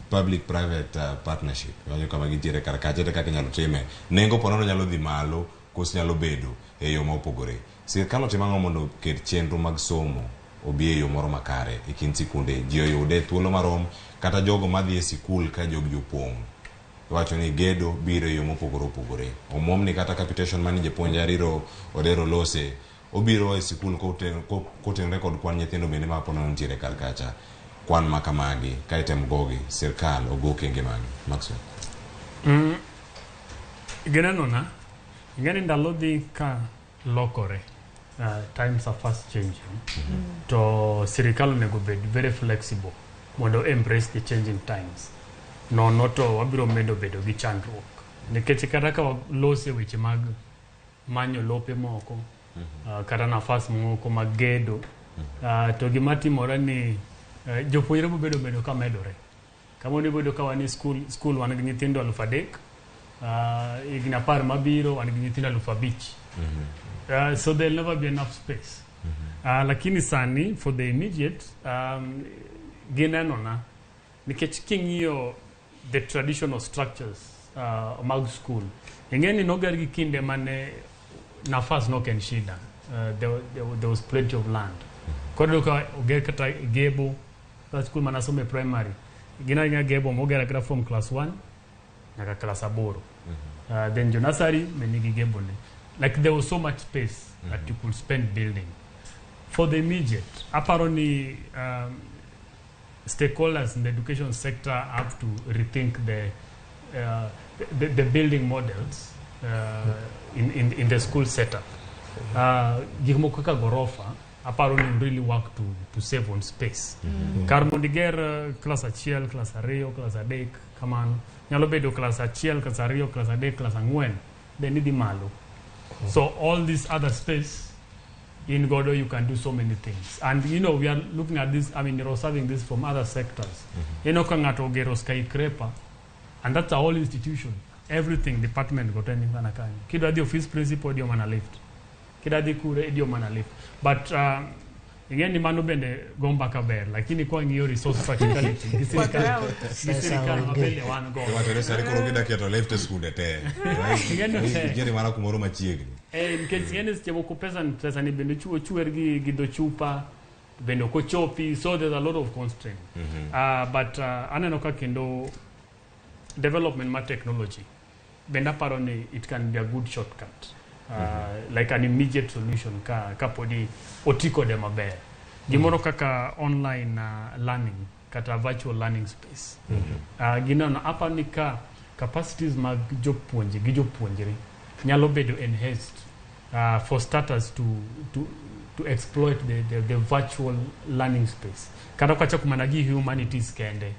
A: public private partnership wanyo kama gintiere karakache te kaka inyalo time nengo ponono nyalo dhi malo koso nyalo bedo e yo mopogore sirkal otimo ang'o mondo ket chenro mag somo obi e yo moro makare e kind sikunde ji oyude thuolo marom kata jogo madhi e sikul ka jogi opong' iwacho ni gedo biro e yo mopogore omwom ni kata capitation mani japuonj ariro odero lose obiro e sikul kotenre kod kwan nyithindo bende ma ponono nitiere karkacha kwan makamagi ka item gogi sirkal ogo kenge magi Maxwell
D: Genanona ingani ndalo dhi ka lokore times are fast changing to sirikal onego bed very flexible mondo embrace the changing times no to wabiro medo bedo gi chandruok nikech kata ka lose weche mag manyo lope moko kata nafas moko mag gedo to gima timore ni jopuonjre bedo ka medore kama onego bedo ka wan school wan gi nyithindo 3,000 igna par mabiro wan gi nyithindo 5,000 so there'll never be enough space Lakini sani for the immediate ginenona nikech king'iyo the traditional structures mag school ingeni noger gi kinde mane nafas no ken shida there was plenty of land kodo ka oger kata gebo ka school manasome primary gina gebo mogera kata from class 1 nyaka class 8 then nursery menigi gebo ne like there was so much space that you could spend building for the immediate aparoni stakeholders in the education sector have to rethink the building models in the school setup. Gikmoko kaka gorofa aparoni really work to save on space. Karmondiger class achiel, class ariyo, class adek, kamano. Nyalo bedo class achiel, class ariyo, class adek, class ang'wen. Then idi malo. So all this other space in Godo, you can do so many things. And, you know, we are looking at this, I mean, you're observing this from other sectors. You know, Kangato Gero skyscraper, and that's a whole institution. Everything, department, got anything. Kida the office principal, dio mana lift. Kida the kure, dio mana lift. But, again, the manu bende gomba kaber, like in the resource practicality. This is kind of a one go.
A: Left school
D: In case yen is chemo peasant pesani bendo chuergi gido chupa bendo ko chopi, so there's a lot of constraint. But ananoka kendo development ma technology benda parone it can be a good shortcut. Like an immediate solution ka podi otiko de maber. Gimoro kaka online learning kata virtual learning space. Ginano apanika capacities mag jopuonje gi jopuonjre nyalo bedo enhanced for starters to exploit the virtual learning space. Kata kwacha kumanagi humanities kende.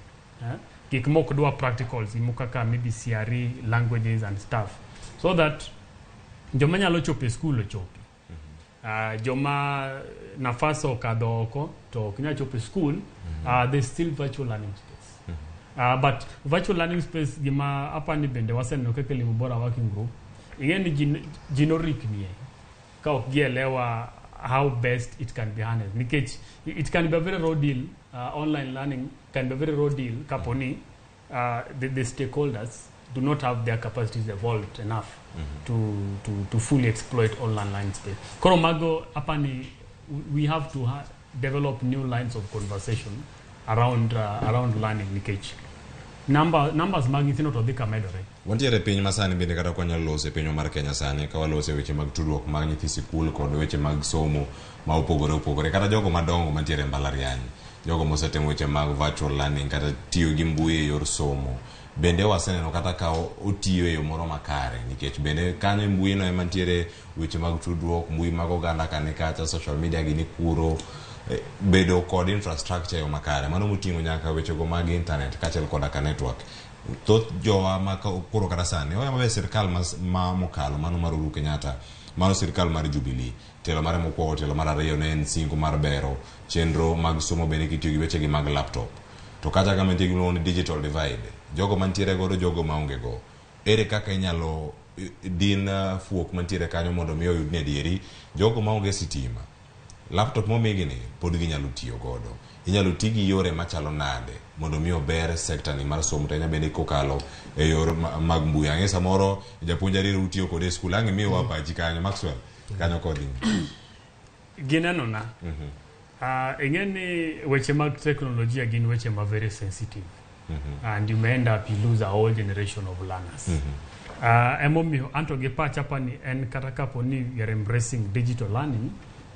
D: Gik moko dwa practicals imukaka maybe CRE languages and stuff. So that joma nyalo chope school ochopi. Joma nafaso kadoko to kinya chope school there's still virtual learning space. But virtual learning space gima hapa ni bende waseno keke limubora working group igeni generic niye ka okielewa how best it can be handled nikech it can be a very raw deal. Online learning can be a very raw deal kaponi the stakeholders do not have their capacities evolved enough to fully exploit online learning space. Koro mago apani we have to develop new lines of conversation around learning nikech numbers magi tino to dhika medore.
A: Wantiere piny masani bende kata kwanya lose piny mar Kenya sani ka walose weche mag tudruok mag nyithi sikul kod weche mag somo ma opogore kata jogo madongo mantiere mbalariany jogo mosetemo weche mag virtual learning kata tiyo gi mbui e yor somo bende waseneno kata ka otiyo e yo moro makare nikech bende kanyo mbui no emantiere weche mag tudruok mbui mag oganda kane kacha social media gini kuro bedo kod infrastructure yo makare mano mutingo nyaka weche go mag internet kachel koda ka network tot jowa ma kuro kata sani oya mabe sirkal ma mokalo mano maru Kenyatta mano sirkal mar Jubilee telo mare mokwongo telo mar ariyo ne en singo mar bero chenro mag somo bende kitiyo gi weche gi mag laptop to kata kama ntie gimoro ni digital divide jogo mantiere godo jogo maonge go ere kaka inyalo din fuok mantiere kanyo mondo mi oyud ne dieri jogo maonge sitima laptop momigi ni pod ginyalo tiyo godo inyalo tigi yore machalo nade mondo mi ober sector ni mar somo tanya bende kokalo e yor mag mbui ang'e samoro japuonjari rutiyo kode skul ang'e mi wapachi kanyo Maxwell kanyo kodi
D: gineno na ingeni weche mag teknolojia gin weche ma very sensitive and you may end up you lose a whole generation of learners. Emomiyo anto gi pacha pani en kata kapo ni you're embracing digital learning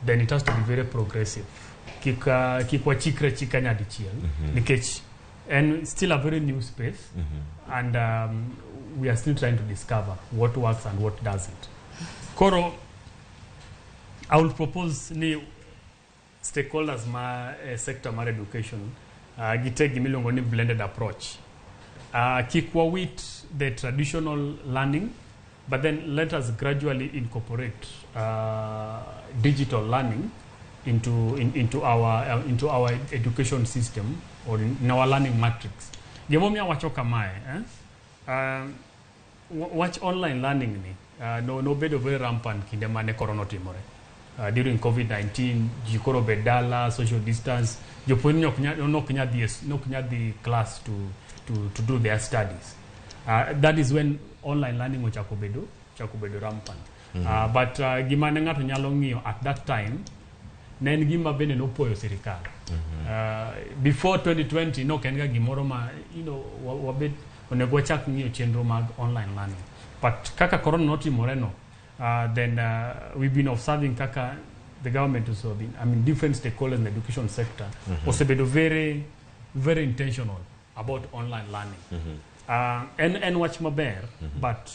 D: then it has to be very progressive. Kikwa chikre chikanya dichiel nikech and still a very new space and we are still trying to discover what works and what doesn't. Koro I will propose ni stakeholders ma sector mar education gitegi milongo ni blended approach. Kikwa with the traditional learning but then let us gradually incorporate digital learning into our education system or in our learning matrix. Gemomia wachoka mae watch online learning ni no bedo very rampant kinde mane corona timore. during COVID-19 ji koro bedala social distance jopuonj nok nya dhi class to do their studies. That is when online learning ochako bedo rampant. But gima ne ng'ato nyalo ng'iyo at that time ne en gima bende nopuoyo sirikal. Before 2020 no ken ga gimoro ma wabed onego wachak ng'iyo chenro mag online learning. But kaka corona notimore no, then we've been observing kaka the government also been, different stakeholders in the education sector osebedo very, very intentional about online learning. And watch maber, but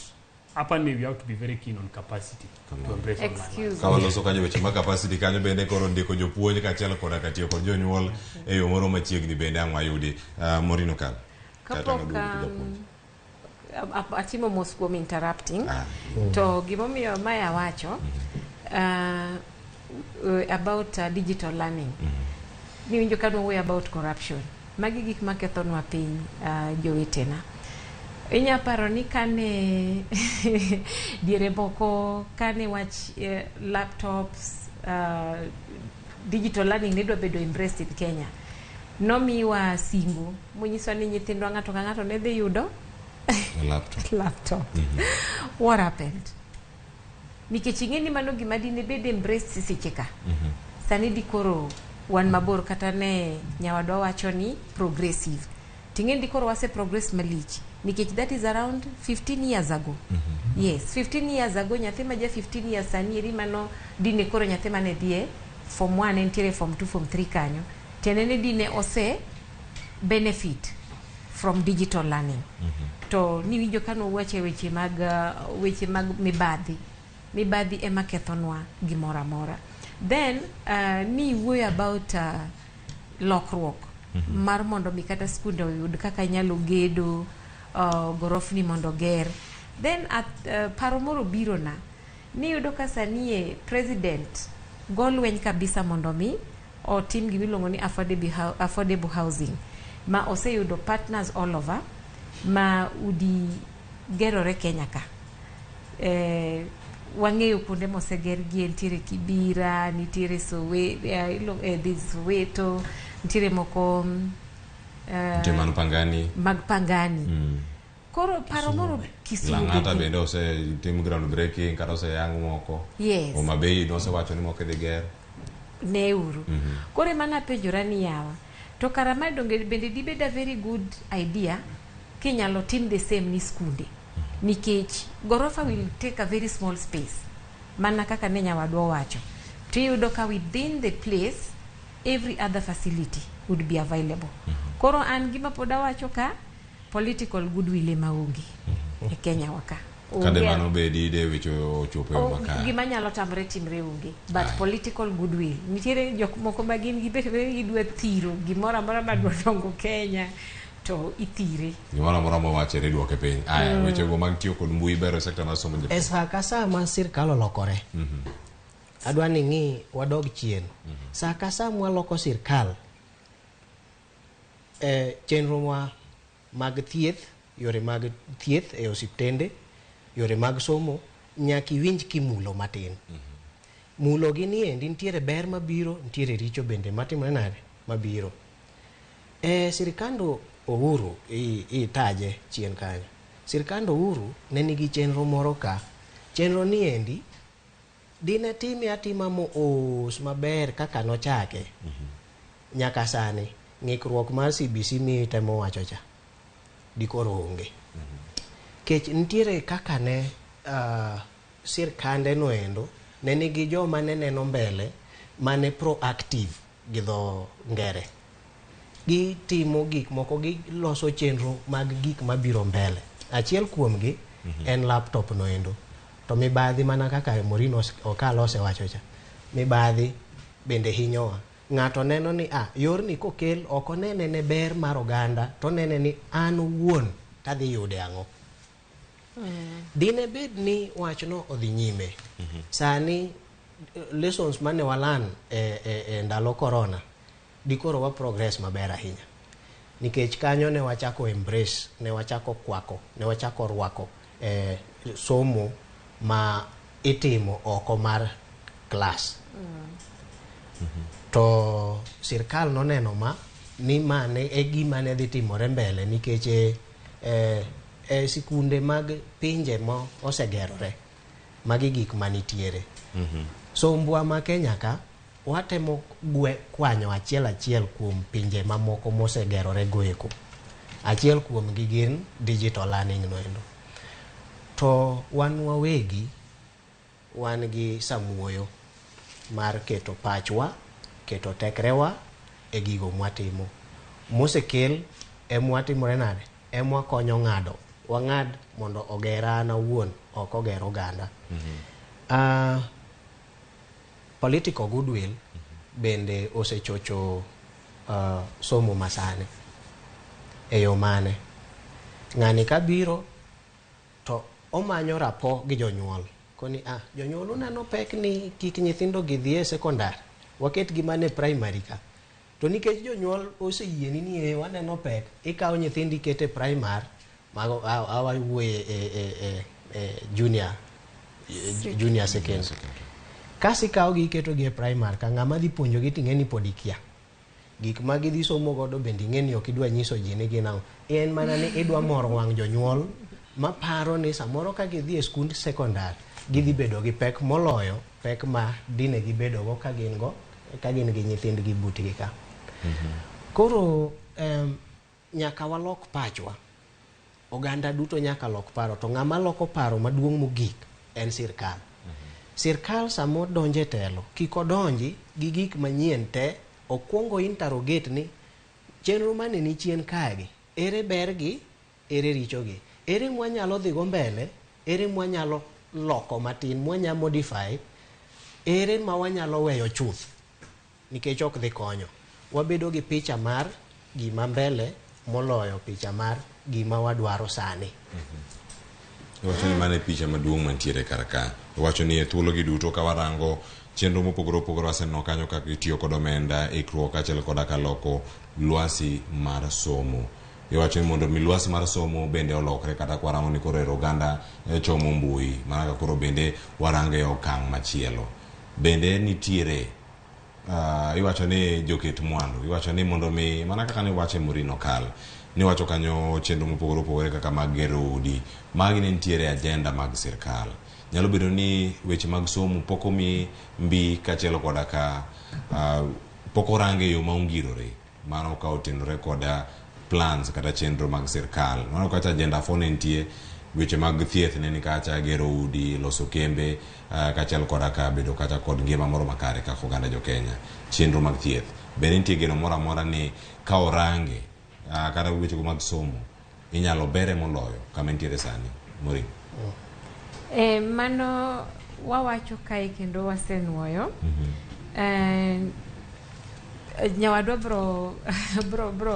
D: apparently we have to be very keen on capacity to embrace online.
A: Kawaloso kanyo weche ma capacity kanyo bende koro ndiko jopuonj kachiel koda katiyo kod jonyuol e yo moro machiegni bende ang' wayudi. Morino Kal.
C: Kapok atimo mos kuom interrupting, to gimomiyo Maya wacho about digital learning. Niwinjo ka nwuoyo about corruption. Magi gik makethonwa piny jowetena. Inya paro ni kane diere moko kane wach laptops digital learning ne dwa bedo embraced in Kenya. Nomiwa singo munyiso ni nyithindwa ng'ato ka ng'ato ne dhi yudo laptop. What happened? Nikech ing'eni mano gima dine bed embraced seche ka. Sani di koro wan mabor kata ne nyawadwa wacho ni progressive. Ting'eni koro wase progress malich. Nikech that is around 15 years ago. Yes, 15 years ago nyathi ma ja 15 years sani eri mano dine koro nyathi mane dhie form 1 entiere form 2 form 3 kanyo. Tenene dine ose benefit from digital learning. To niwinjo kano wache weche mag mibadhi ema kethonwa gimoro amora. Then ni wuoyo about lokruok mar mondo mi kata skunde oyud kaka nyalo gedo gorofni mondo ger. Then paro moro biro na ni yudo ka sanie president golweny kabisa mondo mi otim gimiluongo ni affordable housing ma oseyudo partners all over ma udi gerore Kenya ka. Wang'eyo kuonde mosegergie nitiere Kibira, nitiere Soweto, nitiere moko mag Pangani. Koro paro moro Kisumu.
A: Lang'ata bende ose tim ground breaking kata ose yang moko.
C: Yes.
A: Oma Bay no se wacho ni moko dhi ger.
C: Neuru. Kore mana penjora ni yawa. To karama donge bende dibeda very good idea kinyalo tim the same ni skunde. Nikech gorofa will take a very small space. Mana kaka ne nyawadwa wacho. Tiyudo ka within the place every other facility would be available. Koro an gima poda wacho ka political goodwill emaonge e Kenya waka.
A: Kade mano bedi de wicho chopo yo maka.
C: Gima nyalo tamre timre unge, but political goodwill. Nitiere jok moko magin gidwa thiro gimoro amora madwa dongo Kenya to ithire.
A: Gimoro amora mawachere duoke piny. Aya weche go mag tiyo kod mbui bero sekta mar somo
B: e sa ka sa ma sirkal olokore. Adwa ni ng'i wadog chien. Sa ka sa mwaloko sirkal chenro mag thieth, yore mag thieth e osiptende, yore mag somo, nyaki winj kimulo matin. Mulo gi ni endi nitiere ber mabiro, nitiere richo bende matimore nade mabiro. Sirikando Uhuru itaje chien kanyo. Sirikando Uhuru ne nigi chenro moro ka. Chenro ni endi dine time atima mos maber kaka nochake. Nyaka sani ng'ikruok mar CBC mi temo wacho cha dikoro onge. Kech nitiere kaka ne sirkande noendo ne nigi joma ne neno mbele mane proactive gi dho ngere. Gi timo gik moko, gi loso chenro mag gik mabiro mbele. Achiel kuomgi en laptop noendo. To mibadhi mana kaka Morino okalose wacho cha. Mibadhi bende hinyowa. Ng'ato neno ni yorni kokel oko nene ne ber mar oganda, to nene ni an wuon tadhi yude ang'o. Dine bed ni wachno odhi nyime. Sani lessons mane walan e ndalo corona dikoro wa progress maber ahinya. Nikech kanyo ne wachako embrace, ne wachako kwako, ne wachako rwako somo ma itimo oko mar klas. To sirkal noneno ni mane e gima ne dhi timore mbele nikech sikunde mag pinje mo osegerore magi gik manitiere. So mbwa ma Kenya ka watemo kwanyo achiel kuom pinje mamoko mosegerore goeko. Achiel kuom gi gin digital learning noendo. To wan wawegi wan gi samuoyo mar keto pachwa, keto tekrewa e gigo mwatimo. Mosekel emwatimore nade? Emwakonyo ng'ado. Wang'ad mondo ogera an awuon, ok oger oganda. Political goodwill bende osechocho somo masane. Eyo mane? Ng'ani kabiro to omanyo rapo gi jonyuol. Koni jonyuol uneno pek ni kik nyithindo gidhie sekondar. Waket gi mane primary ka. To nikech jonyuol oseyieni ni waneno pek, ikawo nyithindi kete primary mago awuoye junior secondary. Kasi ikawo gi keto gi e primary ka ng'ama dhi puonjo gi ting'eni pod ikia. Gik ma gidhi somo godo bende ing'eni ok idwa nyiso ji ni gin ang'o. En mana ni idwa moro wang' jonyuol ma paro ni samoro ka gidhi e skund sekondar gidhi bedo gi pek moloyo pek ma dine gibedo go ka gin gi nyithindgi butgi ka. Koro nyaka walok pachwa. Oganda duto nyaka lok paro. To ng'ama loko paro maduong' mogik en sirkal. Sirkal samo donje telo. Kiko donji gi gik manyien te. Okuongo interrogate ni chenro mane ni chien kagi. Ere bergi, ere richogi. Ere mwanyalo dhigo mbele, ere mwanyalo loko matin, mwanya modify, ere ma wanyalo weyo chuth. Nikech ok dhi konyo. Wabedo gi picha mar gima mbele moloyo picha mar gima wadwaro sani.
A: Wacho ni mane picha maduong' mantiere karaka. Wacho ni thuolo gi duto ka warango chenro mopogore opogore waseneno kanyo kaka itiyo kod omenda ikruok achiel koda ka loko lwasi mar somo. Iwacho ni mondo mi lwasi mar somo bende olokre kata kwarango ni koro oganda chomo mbui mana koro bende warange okang' machielo. Bende nitiere iwacho ni joket mwandu, iwacho ni mondo mi mana kaka ni wache Murino kal ni wacho kanyo chenro mopogore opogore kaka mag gero udi magi ne nitiere agenda mag sirkal. Nyalo bedo ni weche mag somo poko mi mbi kachielo koda ka poko range yo maungirore mano ka otenore koda plans kata chenro mag sirkal. Mano kacha agenda 4 ne nitie weche mag thieth ne ni kacha gero udi, loso kembe kachiel koda ka bedo kacha kod ngima moro makare kaka oganda jo Kenya. Chenro mag thieth bende nitie geno moro amora ni ka orange kata weche mag somo inyalo bere moloyo kama nitiere sani. Muri
C: mano wawacho kae kendo wasenuoyo. Nyawadwa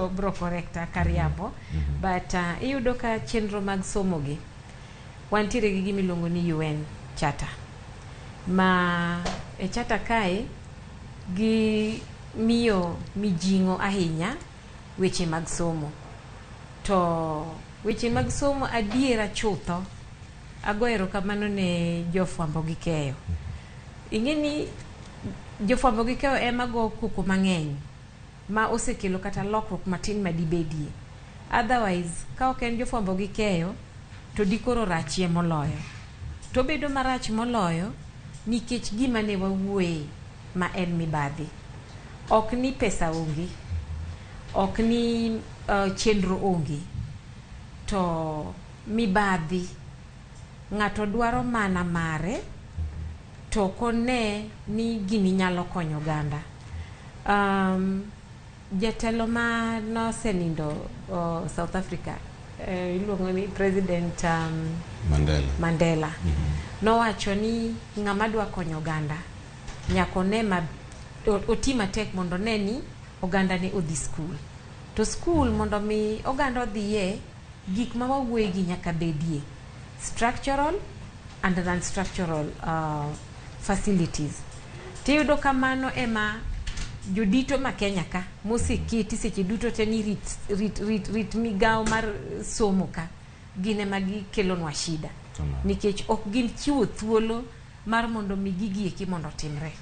C: bro correcta kariambo. But iyudo ka chenro mag somo gi wantiere gi gimilongo ni UN Charter. Ma e charter kae gi miyo mijingo ahinya weche mag somo. To weche mag somo adiera chutho. Agoero kamano ne jofwambo gi keyo. Ing'eni jofwambo gi keyo ema go kuku mang'eny ma osekelo kata lokruok matin madibedie. Otherwise ka ok en jofwambo gi keyo to dikoro rachie moloyo. To bedo marach moloyo nikech gima ne wawuoye ma en mibadhi. Ok ni pesa onge, ok ni chenro onge, to mibadhi ng'ato dwaro mana mare to kone ni gini nyalo konyo oganda. Jatelo ma nosenindo South Africa iluongo ni President Mandela nowacho ni ng'ama dwa konyo oganda nyako ne oti matek mondo ne ni oganda ne odhi skul. To skul mondo mi oganda odhiye gik ma wawuoye gi nyaka bedie. Structural and non-structural facilities. Tiyudo kamano ema jodito ma Kenya ka moseketi seche duto te ni rit migao mar somo ka gine ma gikelonwa shida. Nikech ok gin chiwo thuolo mar mondo mi gigi eki mondo timre.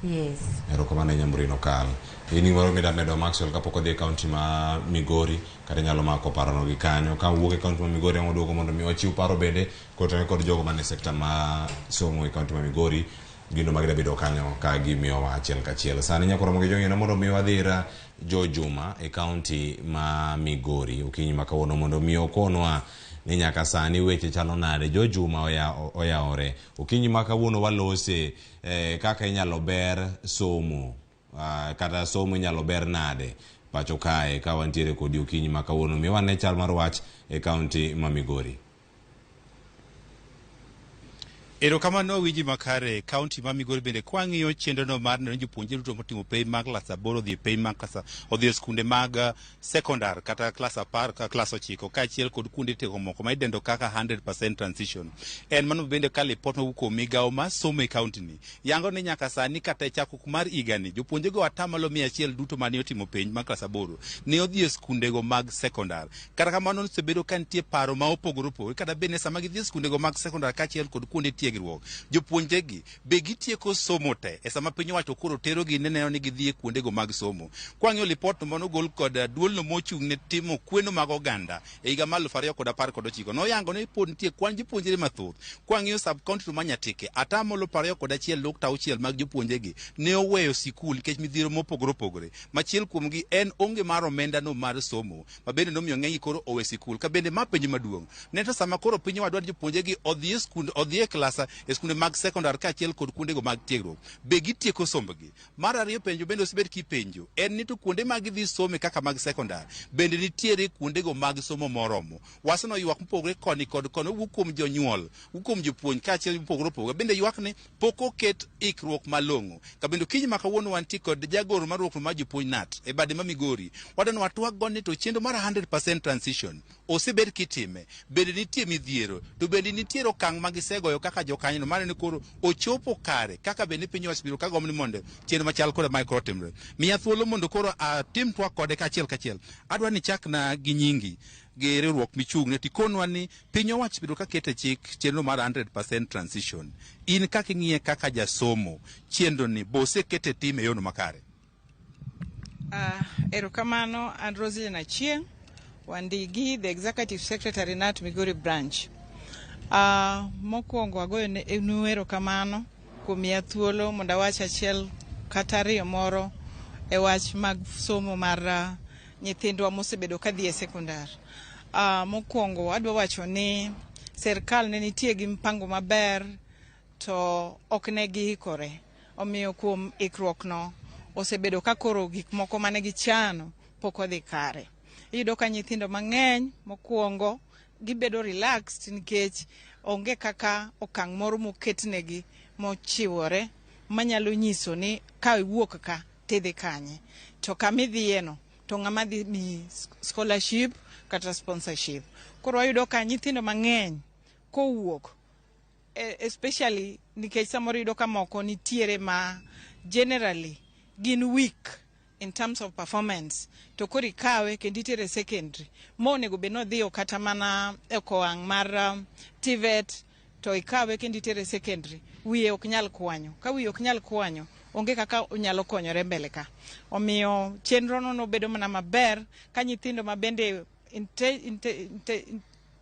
C: Yes.
A: Erokamano Nyamburino kal. Ini moro mida medo Maxwell kapok odhi e kaunti ma Migori kata nyalo mako parono gi kanyo ka wuok e kaunti ma Migori ang oduogo mondo mi ochiw paro bende kod jogo mane sekta ma somo e kaunti ma Migori gino magida bedo kanyo ka gimiyowa achiel kachiel. Sani nyakoro mogi jong'ina mondo mi wadhira Jo Juma e kaunti ma Migori okinyi ma kawuono mondo mi okonwa ni nyaka sani weche chalo nade. Jo Juma oyaore okinyi ma kawuono walose kaka inyalo ber somo kata somo inyalo ber nade pacho kae ka wantiere kodi okinyi ma kawuono mi wane chal mar wach e kaunti ma Migori.
I: Erokamano wiji makare kaunti ma Migori bende kwang'iyo chenro no mar neno jopuonjre duto motimo pei mag klas 8 dhi pei mag klas odhi skunde mag sekondar kata klas 10 ka klas 9 kaachiel kod kuonde tiego moko ma idendo kaka 100% transition. En mano bende ka lipot mawuok kuom migawo ma somo e kaunti ni yango ni nyaka sani kata chakruok mar igani jopuonjre go atamalo 100 duto mane otimo penj mag klas 8 ne odhi skunde go mag sekondar. Kata kamano sebedo ka nitie paro ma opogore opogore kata bende sama gidhi skunde go mag sekondar kaachiel kod kuonde jopuonjre gi be gitieko somo te e sama piny owacho koro tero gi neno ni gidhi e kuonde go mag somo. Kwang'iyo lipot no gol kod duol no mochung' ne timo kweno mag oganda e higa mar 2019 noyango ni pod nitie kwan jopuonjre mathoth. Kwang'iyo sub county to Manyatike atamalo 21.6 mag jopuonjre gi ne oweyo sikul nikech midhiero mopogore opogore. Machiel kuom gi en onge mar omenda no mar somo ma bende nomiyo ng'eny koro owe sikul ka bende ma penj maduong' ne to sama koro piny owadwa jopuonjre gi odhi e skund odhi e klasa e skunde mag sekondar kaachiel kod kuonde go mag tiegruok be gitieko sombgi. Mar ariyo penjo bende osebed kipenjo en ni to kuonde mag dhi some kaka mag sekondar bende nitiere kuonde go mag somo moromo. Waseno ywak mopogore koni kod kono wuok kuom jonyuol wuok kuom jopuonj kaachiel mopogore opogore bende ywak ni pok oket ikruok malong'o. Ka bende kiny ma kawuono wanti kod jagoro mar ruok mar jopuonj NAT e bade ma Migori wadano watwak go ni to chenro mar 100% transition osebed kitime bende nitie midhiero to bende nitiere okang' magisegoyo kaka jokanyo mane ni koro ochopo kare kaka bende piny osebiro ka gomni mondo chenro machal kod micro timre. Miya thuolo mondo koro atim twak kode kaachiel kachiel. Adwa ni chakna gi nyingi gi riwruok michung' ne tikonwa ni piny owacho biro ka kete chik chenro mar 100% transition. In kaka ing'iye kaka jasomo chenro ni bose kete tim e yono makare.
J: Erokamano an Rosie Nachieng Wandigi, the executive secretary NAT Migori branch. Mokwongo agoyo erokamano kuom miya thuolo mondo awach achiel kata ariyo moro e wach mag somo mar nyithindwa mosebedo ka dhi e sekondar. Mokwongo adwa wacho ni serikal ne nitie gi mpango maber to ok ne giikore. Omiyo kuom ikruok no osebedo ka koro gik moko mane gichano pok odhi kare. Iyudo ka nyithindo mang'eny mokwongo gibedo relaxed nikech onge kaka okang' moro moketnegi mochiwore manyalo nyiso ni ka iwuok ka tidhi kanye to kamidhiye no to ng'ama dhi mi scholarship kata sponsorship. Koro ayudo ka nyithindo mang'eny kowuok especially nikech samoro yudo ka moko nitiere ma generally gin weak in terms of performance to kori kawe kendo itere secondary mo nego be no dhiyo kata mana e okowang' mar TVET to ikawe kendo itere secondary wiye ok nyal kwanyo. Ka wiye ok nyal kwanyo onge kaka onyalo konyore mbele ka. Omiyo chenro no nobedo mana maber ka nyithindo ma bende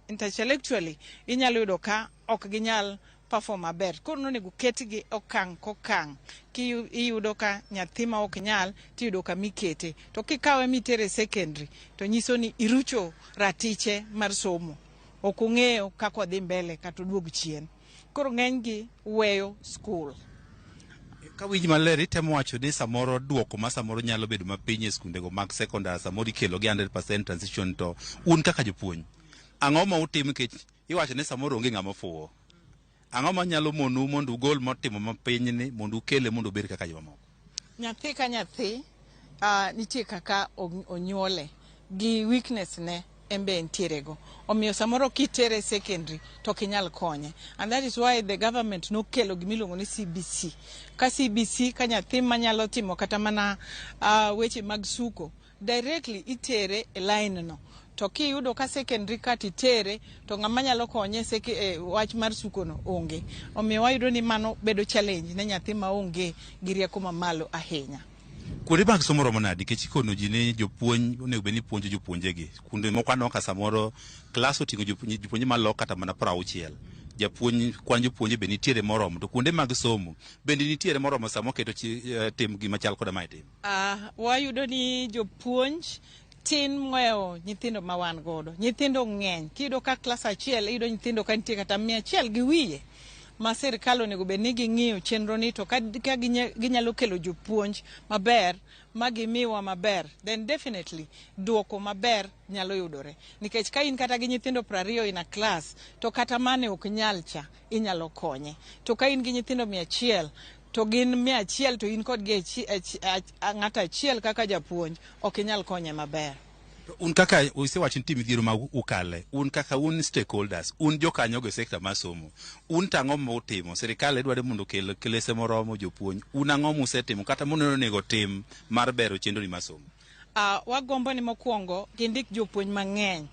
J: intellectually inyalo yudo ka ok ginyal perform maber. Koro nonego ketgi okang' kokang' kiyudo ka nyathi ma ok nyal tiyudo ka mikete to kikawe mitere secondary to nyiso ni irucho ratiche mar somo ok ong'eyo kako dhi mbele kata duog chien. Koro ng'eny gi weyo school.
I: Ka winji maler itemo wacho ni samoro duoko ma samoro nyalo bedo mapiny e skunde go mag sekondar samoro ikelo gi 100% transition to un kaka jopuonj ang'o ma utim nikech iwacho ni samoro onge ng'ama fuwo. Ang'o ma nyalo monu mondo ugol motimo mapiny ni mondo ukele mondo obed kaka jomamoko?
J: Nyathi ka nyathi nitie kaka onyuole gi weakness ne embe entiere go. Omiyo samoro kitere secondary to kinyal konye. And that is why the government nokelo gimiluongo ni CBC. Ka CBC ka nyathi manyalo timo kata mana weche mag suko directly itere e line no to kiyudo ka secondary katitere to ng'ama nyalo konye wach mar sukono onge. Omiyo wayudo ni mano bedo challenge ne nyathi ma onge gi rieko mamalo ahinya.
I: Kuonde mag somo romo nade nikech ikono ji ni jopuonj onego bed ni puonjo jopuonjegi. Kuonde moko aneno ka samoro klas oting'o jopuonje malok kata mana 60. Japuonj kwan jopuonje be nitiere moromo, to kuonde mag somo bende nitiere moromo samo keto tim gima chal koda mae tim.
J: Wayudo ni jopuonj tin ng'weyo nyithindo ma wan godo. Nyithindo ng'eny. Kiyudo ka klas achiel iyudo nyithindo ka nitie kata 100 gi wiye. Ma sirkal onego bed ni ging'iyo chenro ni to ka ginyalo kelo jopuonj maber ma gimiwa maber, then definitely duoko maber nyalo yudore. Nikech ka in kata gi nyithindo 20 in a class to kata mane ok nyal cha inyalo konye. To ka in gi nyithindo 100 to gin 100 to in kod ng'ata achiel kaka japuonj ok inyal konye maber.
I: Un kaka usewacho tim midhiero ma ukale, un kaka un stakeholders, un jokanyo go sekta mar somo, un tang'o mutimo, sirikal dwaro mondo kel klese moromo jopuonj, un ang'o musetimo kata mono nego tim mar bero chenro ni mar somo?
J: Wagombo ni mokwongo gindik jopuonj mang'eny.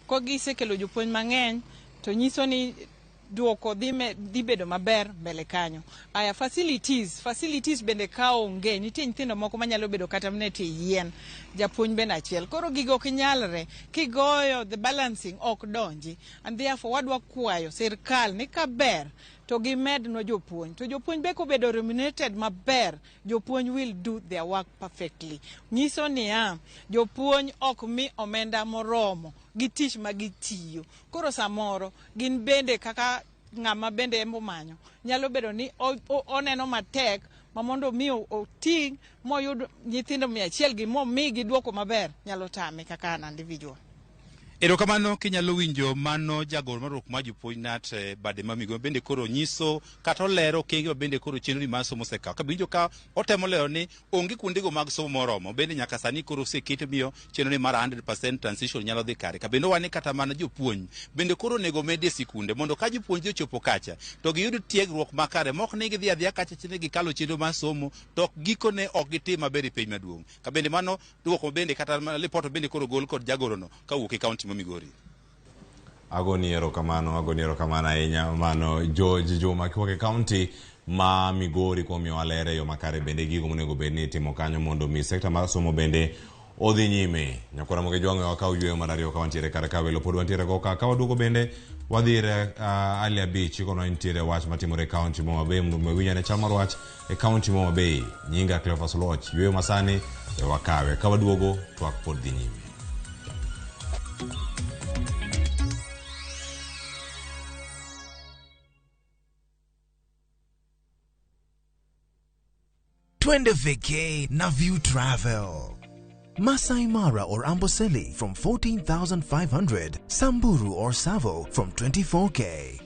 J: Ko gisekelo jopuonj mang'eny to nyiso ni duoko dhi bedo maber mbele kanyo. Facilities bende ka onge, nitie nyithindo moko manyalo bedo kata mneti yien, japuonj bende achiel. Koro gigo ok nyalre, kigoyo the balancing ok donji. And therefore wadwa kwayo sirkal ni kaber to gimednwa jopuonj. To jopuonj be kobedo remunerated maber, jopuonj will do their work perfectly. Nyiso ni jopuonj ok mi omenda moromo gi tich ma gitiyo. Koro samoro gin bende kaka ng'ama bende embo manyo nyalo bedo ni oneno matek ma mondo mi oting' moyud nyithindo 100 gi momi gi duoko maber nyalo tame kaka an individual.
I: Erokamano kinyalo winjo mano jagoro mar ma jopuonj nat bade mamigo bende koro nyiso kata olero kenge bende koro chenro ni mar somo sekaw ka winjo ka otemo lero ni onge kuondego mag somo moromo bende nyaka sani koro oseketo miyo chenro ni mar 100% transition nyalo dhi kare ka bende wani kata mana jopuonj bende koro nego medie sikunde mondo ka jopuonj ochopo kacha to giyud tiegruok makare mok ni gidhi adhiya kacha chine gikalo chenro mar somo to gikone ok gitim maber e piny maduong' ka bende mano duoko bende kata report bende koro gol kod jagoro no kawuok e kaunti Migori.
A: Agoni erokamano ahinya mano George Juma kiwuok kaunti ma Migori kuom miyo alere yo makare bende gigo monego bed ni timo kanyo mondo mi sekta mar somo bende odhi nyime. Nyakora moge jwang'e wakaw yweyo mar ariyo ka wantiere kar ka welo pod wantiere go ka waduogo bende wadhire Ali Abich kono nitiere wach matimore kaunti Homa Bay mondo winyane chal mar wach e kaunti Homa Bay. Nyinga Cleophas Loch yweyo masani wakawe ka waduogo twak pod dhi nyime.
K: Twende vacay na View Travel. Masai Mara or Amboseli from 14,500. Samburu or Savo from 24K.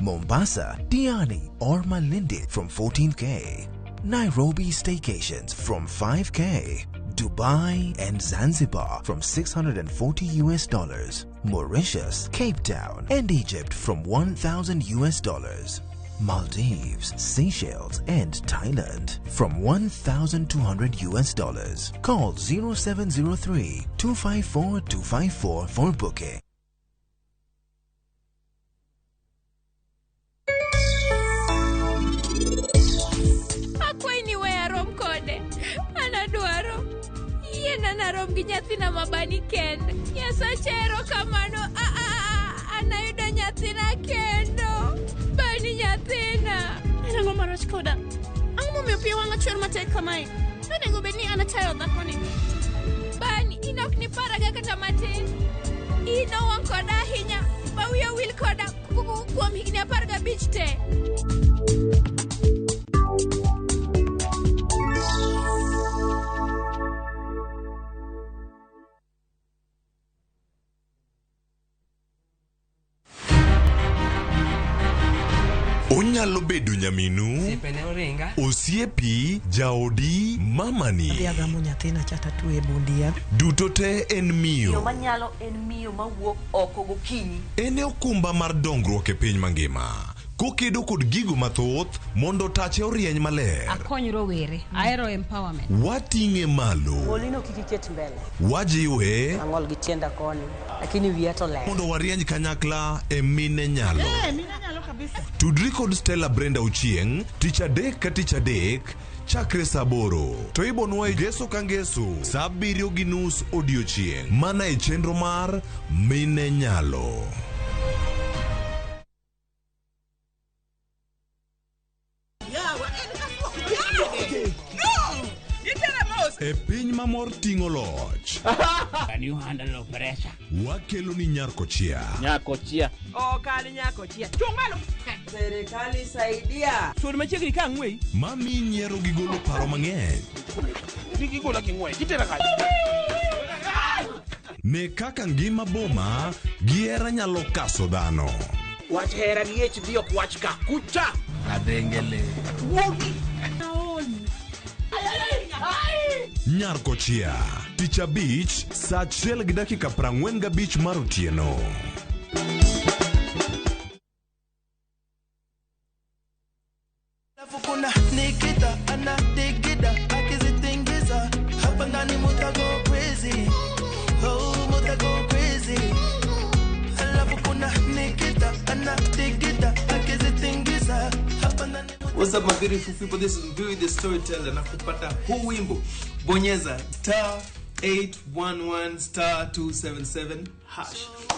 K: Mombasa, Diani or Malindi from 14K. Nairobi staycations from 5K. Dubai and Zanzibar from $640. Mauritius, Cape Town and Egypt from $1,000. Maldives, Seychelles, and Thailand from $1,200. Call 0703-254-254 for booking.
L: Akwaini weya rom kode. Anadwaro. Yena na rom gi nyathina mabani kende. Nyasachero kamano. Anayudo nyathina kendo. Bani nyathina.
M: Nango marach koda. Ang'o momiyo pia wang'a chwer matek kamae? Onego bed ni anatayo dhakoni.
L: Bani inok ni paraga kata matin. Ino wang' koda ahinya. Bawiya wil koda kuom higni 15 te.
N: Onyalo bedo nyaminu, osiepi, jaodi, mamani.
O: Adhiagamo nyathina chata tuwe bundia.
N: Duto te en miyo.
P: Yo manyalo en miyo mawuok oko gokinyi.
N: En okumba mar dongruok e piny mangima. kokedo kod gigo mathoth mondo tache orieny maler.
P: Akony rowere, aero empowerment.
N: Wating'e malo,
Q: Molino kikiket mbele.
N: wajiwe
Q: Ang'ol gi tienda koni, lakini wiya to ler.
N: mondo warieny kanyakla e Mine Nyalo.
J: Mine nyalo kabisa.
N: Tudri kod Stella Brenda Ochieng, tich adek ka tich adek, chakre saa 8 to ibonwa e ngeso ka ngeso saa 7:30 odiochieng' mana e chenro mar Mine Nyalo. E piny mamor ting'o loch,
R: Can you handle pressure?
N: wakelo ni Nyarkochia.
R: Nyakochia.
S: Kali Nyakochia. Chungalo. Serikali saidia.
R: Sur machiegni ka ng'wei.
N: Mami nyiero gi golo paro mang'eny.
R: Gigola gi ng'wei. Kitera ka.
N: Ne kaka ngima boma gi hera nyalo kaso dhano.
R: Wach hera gi HD ok wach ka. Kucha. Adengele. Wogi.
N: Nyarkochia, tich abich, saa 1:45 mar otieno.
T: Kuna Nikita, ana digida, akizitingiza hapa ndani muta go crazy. Oh, muta go crazy. Alafu kuna Nikita, ana digida, akizitingiza hapa ndani.
U: What's up my beautiful people, this is Mbiwi the Storyteller na kupata huu wimbo bonyeza *811*277#.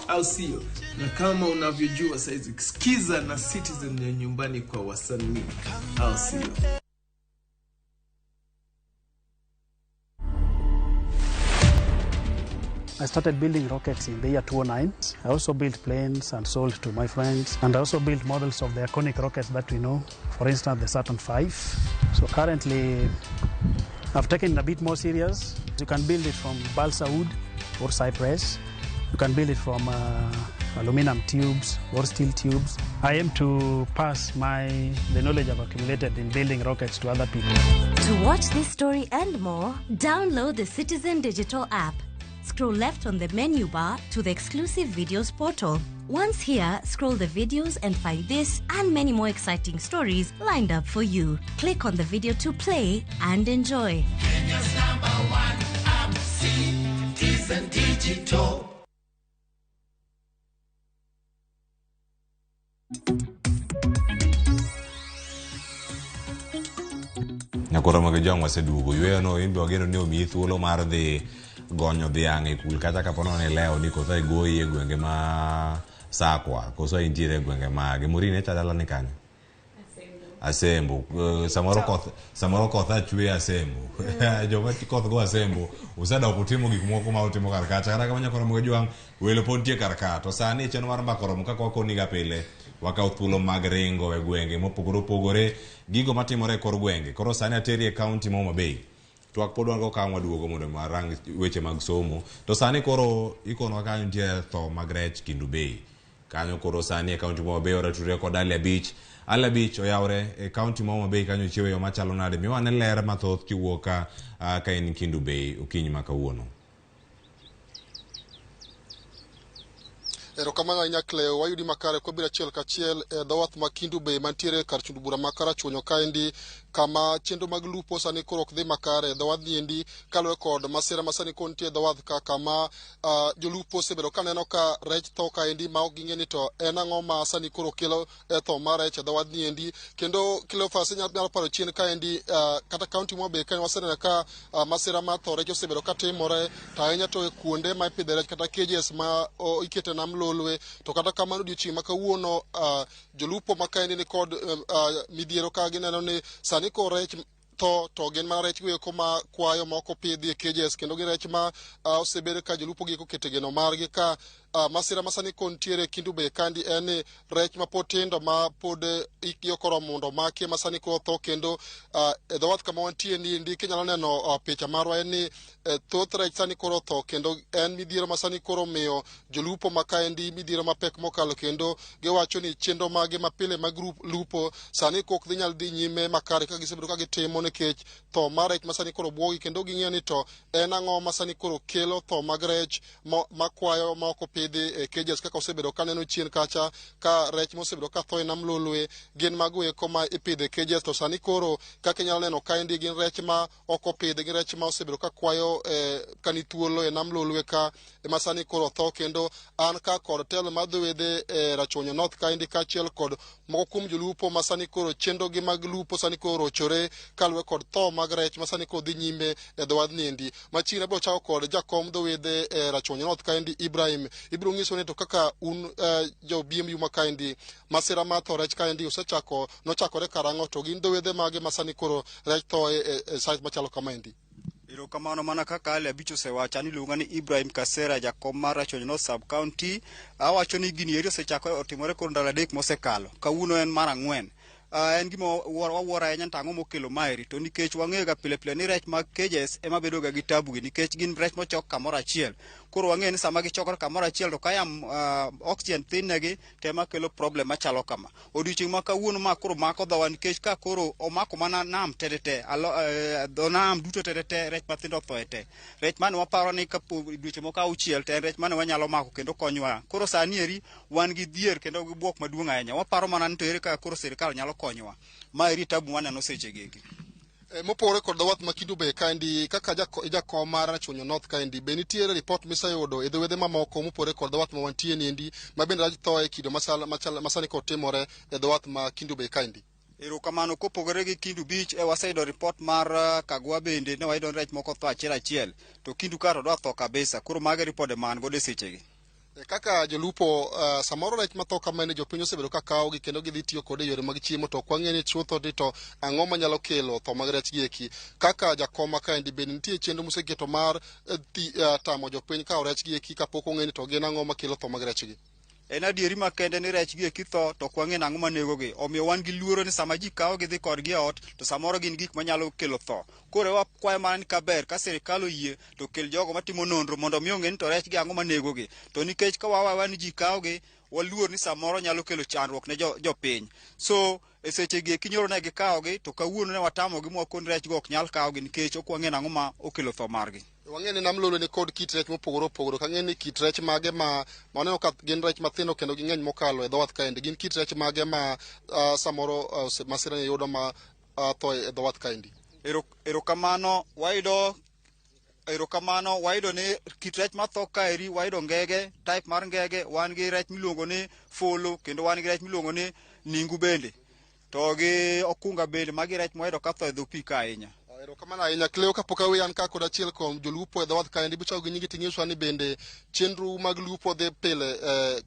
U: I'll see you. Na kama unavyojua saizi sikiza na Citizen ya nyumbani kwa wasanii. I'll see you.
V: I started building rockets in the year 2009. I also built planes and sold to my friends. And I also built models of the iconic rockets that we know. For instance, the Saturn V. So currently, I've taken it a bit more serious. You can build it from balsa wood or cypress. You can build it from aluminum tubes or steel tubes. I aim to pass the knowledge I've accumulated in building rockets to other people.
W: To watch this story and more, download the Citizen Digital app. Scroll left on the menu bar to the exclusive videos portal. Once here, scroll the videos and find this and many more exciting stories lined up for you. Click on the video to play and enjoy.
T: Kenya's #1 app, Citizen Digital.
A: Nyakoro mag jong waseduogo yweyo no imbe wageno ni omiyi thuolo mar dhi gonyo dhiang' e kul kata kapono ne leo ni kosa igoyi e gwenge ma Sakwa kosa intiere e gwenge mage Murine cha dala ni kanyo Asembo samoro koth achwe Asembo joma koth go Asembo usada kutimo gik moko ma utimo kar kacha kata kama nyakoro mag jwang' welo pod tie kar ka to sani cheno mar mbakoro kaka wakoni ga pile wakaw thuolo mag ringo e gwenge mopogore opogore gigo matimore e kor gwenge koro sani ateri e county ma Homa Bay TWAK pod wango ka waduogo mondo marang weche mag somo to sani koro ikono kanyo nitie tho mag rech Kindu Bay kanyo koro sani e county ma Homa Bay oratudore kod Alia Beach oyawre e county ma Homa Bay kanyo chiwo yo machalo nade miwane ler mathoth kiwuok ka en Kindu Bay okinyi ma kawuono.
X: Erokamano ahinya Cleo, wayudi makare kwa bila achiel kachiel e dhowath ma Kindu Bay mantiere kar chundu bura makara chunyo kaendi kama chenro mag lupo sani koro ok dhi makare dhowadh endi kaluwore kod masira ma sani kontie dhowadh ka kama jolupo osebedo ka neno ka rech tho kaendi ma ok ging'e ni to en ang'o ma sani koro kelo tho mar rech e dhowadh endi kendo Cleophas nyalo paro chien kaendi kata kaunti ma Bay kanyo waseneno ka masira mar tho rech osebedo ka timore to ahinya to e kuonde ma ipidhe rech kata cages ma ikete nam lolwe to kata kamano odiochieng' ma kawuono jolupo ma kaendi ni kod midhiero ka gineno ni sani ko rech to gin mana rech weko ma kwayo moko pidhi e cages kendo gin rech ma osebed ka jolupo gi kokete geno margi ka masira masani kontiere Kindu Bay kandi en rech ma pod tindo ma pod ikgi okoromo mondo make masani ko tho kendo e dhowath kama wantie ni ndiki nyalo neno picha marwa en ni thoth rech sani koro tho kendo en midhiero masani koro miyo jolupo ma kaendi midhiero mapek mokalo kendo giwacho ni chenro mage mapile mag lupo sani kok dhi nyal dhi nyime makare ka gisebedo ka gitimo nikech tho mar rech masani koro buogi kendo ging'eyo ni to en ang'o masani koro kelo tho mag rech makwayo ma ok opidh pidhi e cages kaka osebedo kaneno chien kacha ka rech mosebedo ka tho e nam lolwe gin mago eko ma ipidhe cages. To sani koro kaka inyalo neno kaendi gin rech ma ok opidhi, gin rech ma osebedo ka kwayo kani thuolo e nam lolwe ka ema sani koro tho. Kendo an ka kod telo mar dho wedhe Rachuonyo North kaendi kaachiel kod moko kuom jolupo ma sani koro chenrogi mag lupo sani koro rochore kaluwe kod tho mag rech ma sani koro dhi nyime e dho wadhni endi. Machiegni abiro chako kod jakom dho wedhe Rachuonyo North kaendi Ibrahim. Ibiro nyiso ni to kaka un jo BMU ma kaendi masira mar tho rech kaendi nochakore karang'o, to gin dho wedhe mage ma sani koro rech tho e site machalo kamaendi?
E: Erokamano mana kaka Ale Abich osewacho, ni iluonga ni Ibrahim Kasera, jakom mar Rachuonyo North Sub County. Awacho ni gini eri osechako otimore kod ndalo 3 mosekalo. Kawuono en mar 4. En gima wawuoro ahinya tang'o mokelo maeri, to nikech wang'eyo ga pile pile ni rech mag cages ema bedo ga gi tabu gi, nikech gin rech mochok kamoro achiel. Koro wang'eyo ni sama gichokore kamoro achiel to kayam oxygen thin negi to ema kelo problem machalo kama. Odiochieng' ma kawuono ma koro mako dhowa, nikech ka koro omako mana nam tete dho nam duto tete rech mathindo tho te. Rech mane waparo ni ka dweche moko auchiel to en rech mane wanyalo mako kendo konyowa. Koro sani eri wan gi dhier kendo gi buok maduong' ahinya. Waparo mana ni to ere ka koro sirikal nyalo konyowa. Ma eri tabu waneno sechegegi.
X: Mopogore kod dho wath ma Kindu Bay kaendi, kaka jakom mar Rachuonyo North kaendi, be nitiere ripot miseyudo e dho wedhe mamoko mopogore kod dho wath ma wantie niendi ma bende rach tho e kido masani kod timore e dho wath ma Kindu Bay kaendi?
E: Erokamano, kopogore gi Kindu Beach waseyudo ripot mar Kagwa bende ne wayudo rech moko tho achiel to Kindu ka to dwa tho kabisa. Koro mage ripode man godo sechegi.
X: Kaka jolupo samoro rech matho kamane jopiny osebedo ka kawogi kendo gidhi tiyo kode e yore mag chiemo, to kwang'e ni chutho to ang'o manyalo kelo tho mag rech gieki? Kaka jakoma kaendi bende nitie chenro moseketo mar tamo jopiny kawo rech gieki kapok ong'e ni to gin ang'o makelo tho mag rechgi?
E: En adieri makende ni rech gieki tho to kwang'e nang'o manegogi. Omiyo wan gi luoro ni sama ji kawo gidhi kodgi e ot to samoro gin gik manyalo kelo tho. Koro wakwayo mana ni kaber ka sirikal oyie to kel jogo matimo nonro mondo mi ong'e ni to rech gi ang'o manegogi. To nikech ka wawawa ni ji kawogi, waluor ni samoro nyalo kelo chandruok ne jopiny. So e seche gieki nyoro ne gikawogi, to kawuono ne watamogi mwakoni rech go ok nyal kawogi nikech ok wang'e nang'o ma okelo tho margi.
X: Wang'e ni nam lolo ni kod kit rech mopogore opogore. Kang'e ni kit rech mage ma waneno ka gin rech mathindo kendo ging'eny mokalo e dho wath kaendi, gin kit rech mage ma samoro masira yudo ma tho e dho wath kaendi?
E: Erokamano, wayudo ni kit rech matho kaeri wayudo ngege, type mar ngege, wan gi rech miluongo ni folo, kendo wan gi rech miluongo ni ningu bende, to gi okunga bende. Magi rech mwayudo ka tho e dho pi ka ahinya.
X: Erokamano ahinya. Kleo kapok awe an ka kod achiel kuom jolupo e dho wath kaendi, bichako gi nyingi ting'iswa ni bende chenro mag lupo dhi pile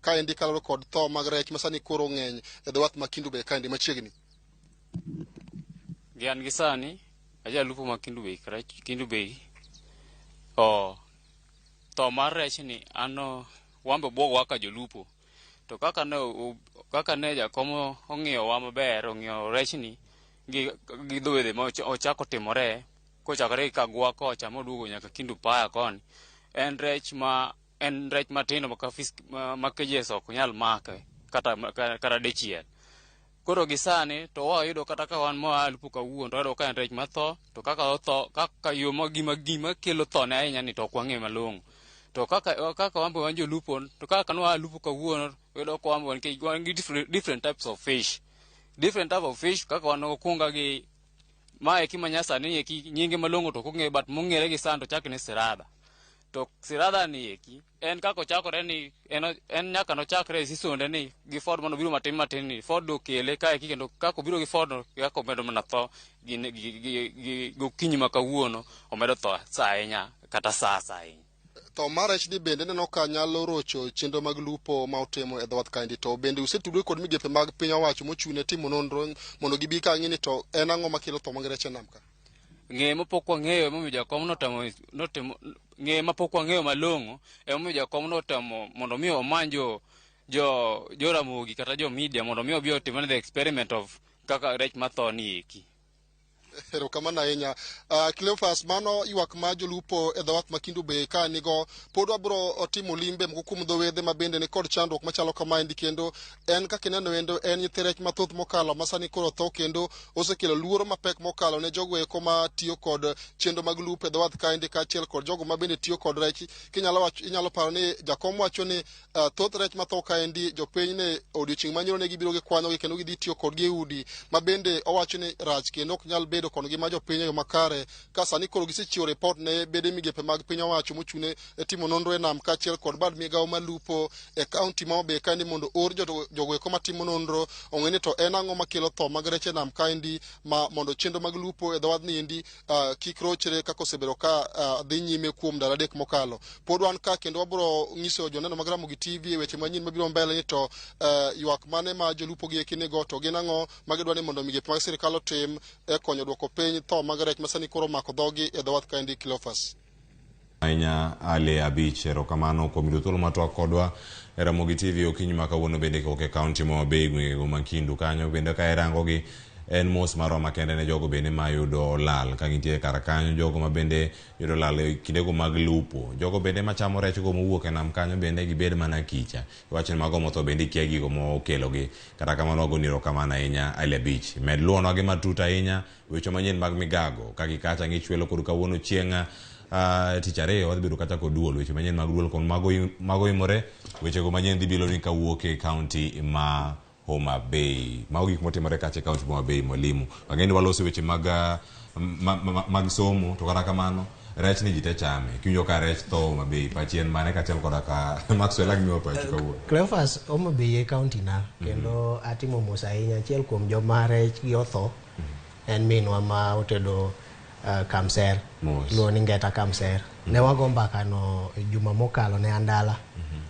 X: kaendi kaloro kod tho mag rech masani koro ng'eny e dho wath ma Kindu Bay kaendi machiegni?
F: Gian gi sani aja lupo ma Kindu Bay tho mar rech ni ano wambe bwogwa ka jolupo, to kaka ne jakom ong'iyo wa maber, ong'iyo rech ni gi dho wedhe ma ochako timore kochakore Kagwa kocha moduogo nyaka Kindu Paya koni. En rech matindo ma cages ok nyal make kata dichiel. Koro gi sani to wayudo kata ka wan ma lupo kawuono to wayudo ka en rech matho, to kaka yo gima kelo tho ne ahinya ni to ok wang'e malong'o. To kaka wambe wan jolupo, to kaka nwa lupo kawuono wayudo ka wambe wan gi different types of fish. Different type of fish, kaka wan okunga gi mae kimanyasani eki nyinge malong'o to kong'e, but mong'ere gi sani to chake ni sirada. To sirada ni eki en kako chakore ni en nyaka no chakre sisonde ni gi Ford mondo biro matin ni Ford do kele kae kendo kako biro gi Ford no kako medo mana tho gi gokinyi makawuono omedo tho saa ahinya kata saa ahinya.
X: To mar rech ni bende neno ka nyalo rocho chenro mag lupo ma otimo e dho wath kaendi, to bende usetudore kod migepe mag piny owacho mochune timo nonro mondo gibi ka ng'e ni to en ang'o makelo tho mag rech e nam ka?
F: Ng'e mapok wang'eyo emomiyo jakom ng'e mapok wang'eyo malong'o emomiyo jakom notemo mondo mi omany jo Ramogi kata jo media mondo mi obi otimne the experiment of kaka rech matho ni eki.
X: Erokamano ahinya. Cleophas, mano ywak ma jolupo e dhowath ma Kindu Bay ka nigo, pod wabro otimo limbe moko kuom dho wedhe ma bende ni kod chandruok machalo kamaendi, kendo en kaka ineno endo en nyithi rech mathoth mokalo ma sani koro tho, kendo osekelo luoro mapek mokalo ne jogo eko ma tiyo kod chenro mag lupo e dhowath kaendi, kaachiel kod jogo ma bende tiyo kod rech. Inyalo paro ni jakom wacho ni thoth rech matho kaendi jopiny ne odiochieng' manyoro ne gibiro gikwanyogi kendo gidhi tiyo kodgi e udi ma bende owacho ni rach kendo ok nyal bedo kodgi ma jopiny yo makare, ka sani koro gisechiwo ripot ne bede migepe mag piny owacho mochune e timo nonro e nam kaachiel kod bad migawo malupo e kaunti ma Homabay kaendi mondo or jogo eko matimo nonro ong'e ni to en ang'o makelo tho mag rech e nam kaendi, ma mondo chenro mag lupo e dhowadhni endi kik rochre kaka osebedo ka dhi nyime kuom ndalo adek mokalo. Pod wan ka kendo wabro nyiso joneno mag Ramogi TV e weche manyien mabiro mbele ni to ywak mane ma jolupo gi eki nigo to gin ang'o ma gidwa ni mondo migepe mag sirikal otim e konyo duoko piny tho mag rech masani koro mako dhogi e dhowath kaendi. Cleophas
A: ahinya Ale Abich, erokamano kuom yudo thuolo matwak kodwa e Ramogi TV okinyi ma kawuono bende koke kaunti ma Homabay gwengego ma Kindu kanyo bende ka irangogi en mos marwa makende ne jogo bende ma yudo lal ka gintie kar kanyo, jogo ma bende yudo lal e kindego mag lupo, jogo bende machamo rech go mowuok e nam kanyo bende gibed mana kicha, iwacho ni mago motho bende kia gigo mokelogi. Kata kamano wago niro kamano ahinya Ale Abich, med luonwa matut ahinya weche manyien mag migago ka gikacha ng'ichwelo kod kawuono chieng' tich ariyo wadhi bedo kata kod duol, weche manyien mag duol kod mago imore, wechego manyien dhi bilo ni kawuok e kaunti ma Homabay. Mago gik motimore kacha e kaunti ma Homabay mwalimu. Wang'eni waloso weche mag somo, to kata kamano rech ni ji te chame. Kiwinjo ka rech tho Homabay, pachi en mane kachiel koda ka Maxwell agimiwa pachi kawuono.
B: Cleophas, Homabay e kaunti na kendo atimo mos ahinya. Achiel kuom joma rech gi otho en minwa ma otedo Kamser, luoni Ngeta Kamser. Ne wago mbaka no juma mokalo ne andala,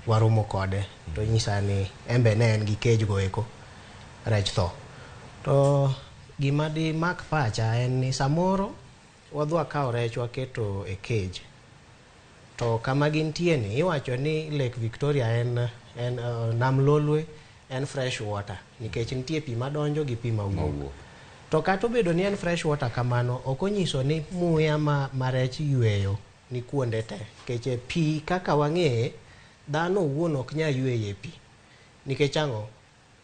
B: warumo kode, to nyisa ni embe ne en gi cage go eko, rech tho. To gima di mak pacha en ni samoro wadhwa kao rech waketo e cage, to kama gintie ni iwacho ni Lake Victoria en nam Lolwe en fresh water, nikech nitie pi madonjo gi pi mawuok. To kata obedo ni en fresh water kamano, ok onyiso ni muya ma rech yweyo ni kuonde te, keche pi kaka wang'e dhano wuon ok nyal yweyo e pi, nikech ang'o,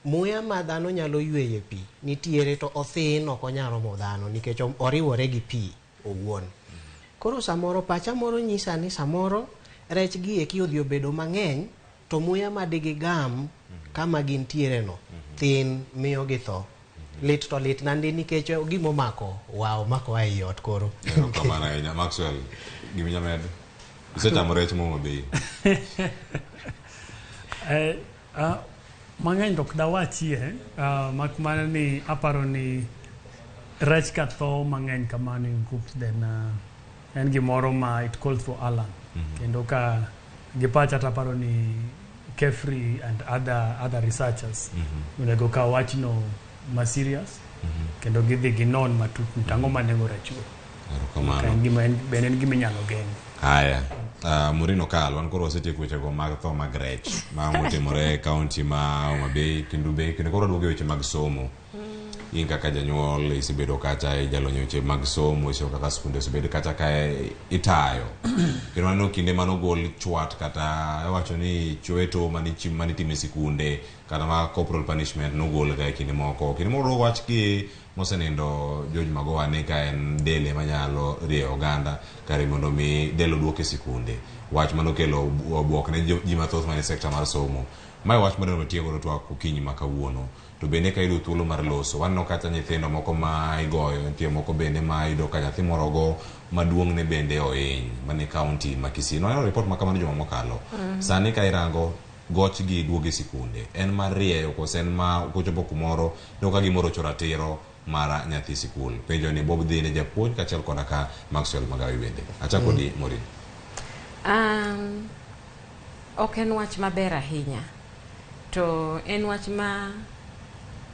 B: muya ma dhano nyalo yweyo e pi nitiere to othin ok onyal romo dhano nikech oriwore gi pi owuon. Koro samoro pacha moro nyisa ni samoro rech gi eki odhi obedo mang'eny, to muya ma digigam kama gintiere no thin miyo githo. Lit to lit nandi nikech gimo mako mako ai ot koro.
A: Kamana ahinya. Maxwell, giminya med. Isechamo rech mo Homabay.
D: Mang'eny dok dawachie, mak mana ni aparo ni rech ka tho mang'eny kamano in groups then en gimoro ma it calls for alarm. Kendo ka gipacha taparo ni Kefri and other researchers unego ka wachno ma serious kendo gidhi ginon matut tango manego rechgo.
A: Erokamano.
D: Ben gima inyalo geng'.
A: Haya, Murino Kal, wan koro wasetieko wechego mag tho mag rech ma otimore e kaunti ma Homabay, Kindu Bay, kendo koro waduogo e weche mag somo. In kaka janyuol isebedo kacha e jalonyo weche mag somo, isebedo kaka skunde osebedo kacha ka itayo. Kendo waneno kinde manogol chwat kata iwacho ni chweto manitime sikunde kata ma corporal punishment nogol ga e kinde moko. Kinde moro wach ki mosenindo George Magowane ka en dele manyalo rieyo oganda kare mondo mi delo duoke sikunde. Wach manokelo buok ne ji mathoth mane sekta mar somo. Mae wach madeno matiego do twak okinyi ma kawuono. To bende ka yudo thuolo mar loso, waneno kata nyithindo moko ma igoyo, nitie moko bende ma yudo ka nyathi moro go maduong' ne bende oiny mane kaunti ma Kisii. Waneno report ma kamano juma mokalo. Sani ka irango goch gi duoge sikunde, en mar rieyo kose en ma kochopo kumoro no ka gimoro choratiro mara nyathi sikul. Penjo ni Bob Dhine japuonj kachiel koda ka Maxwell Magawi bende. Achako di Morin.
C: Ok en wach maber ahinya, to en wach ma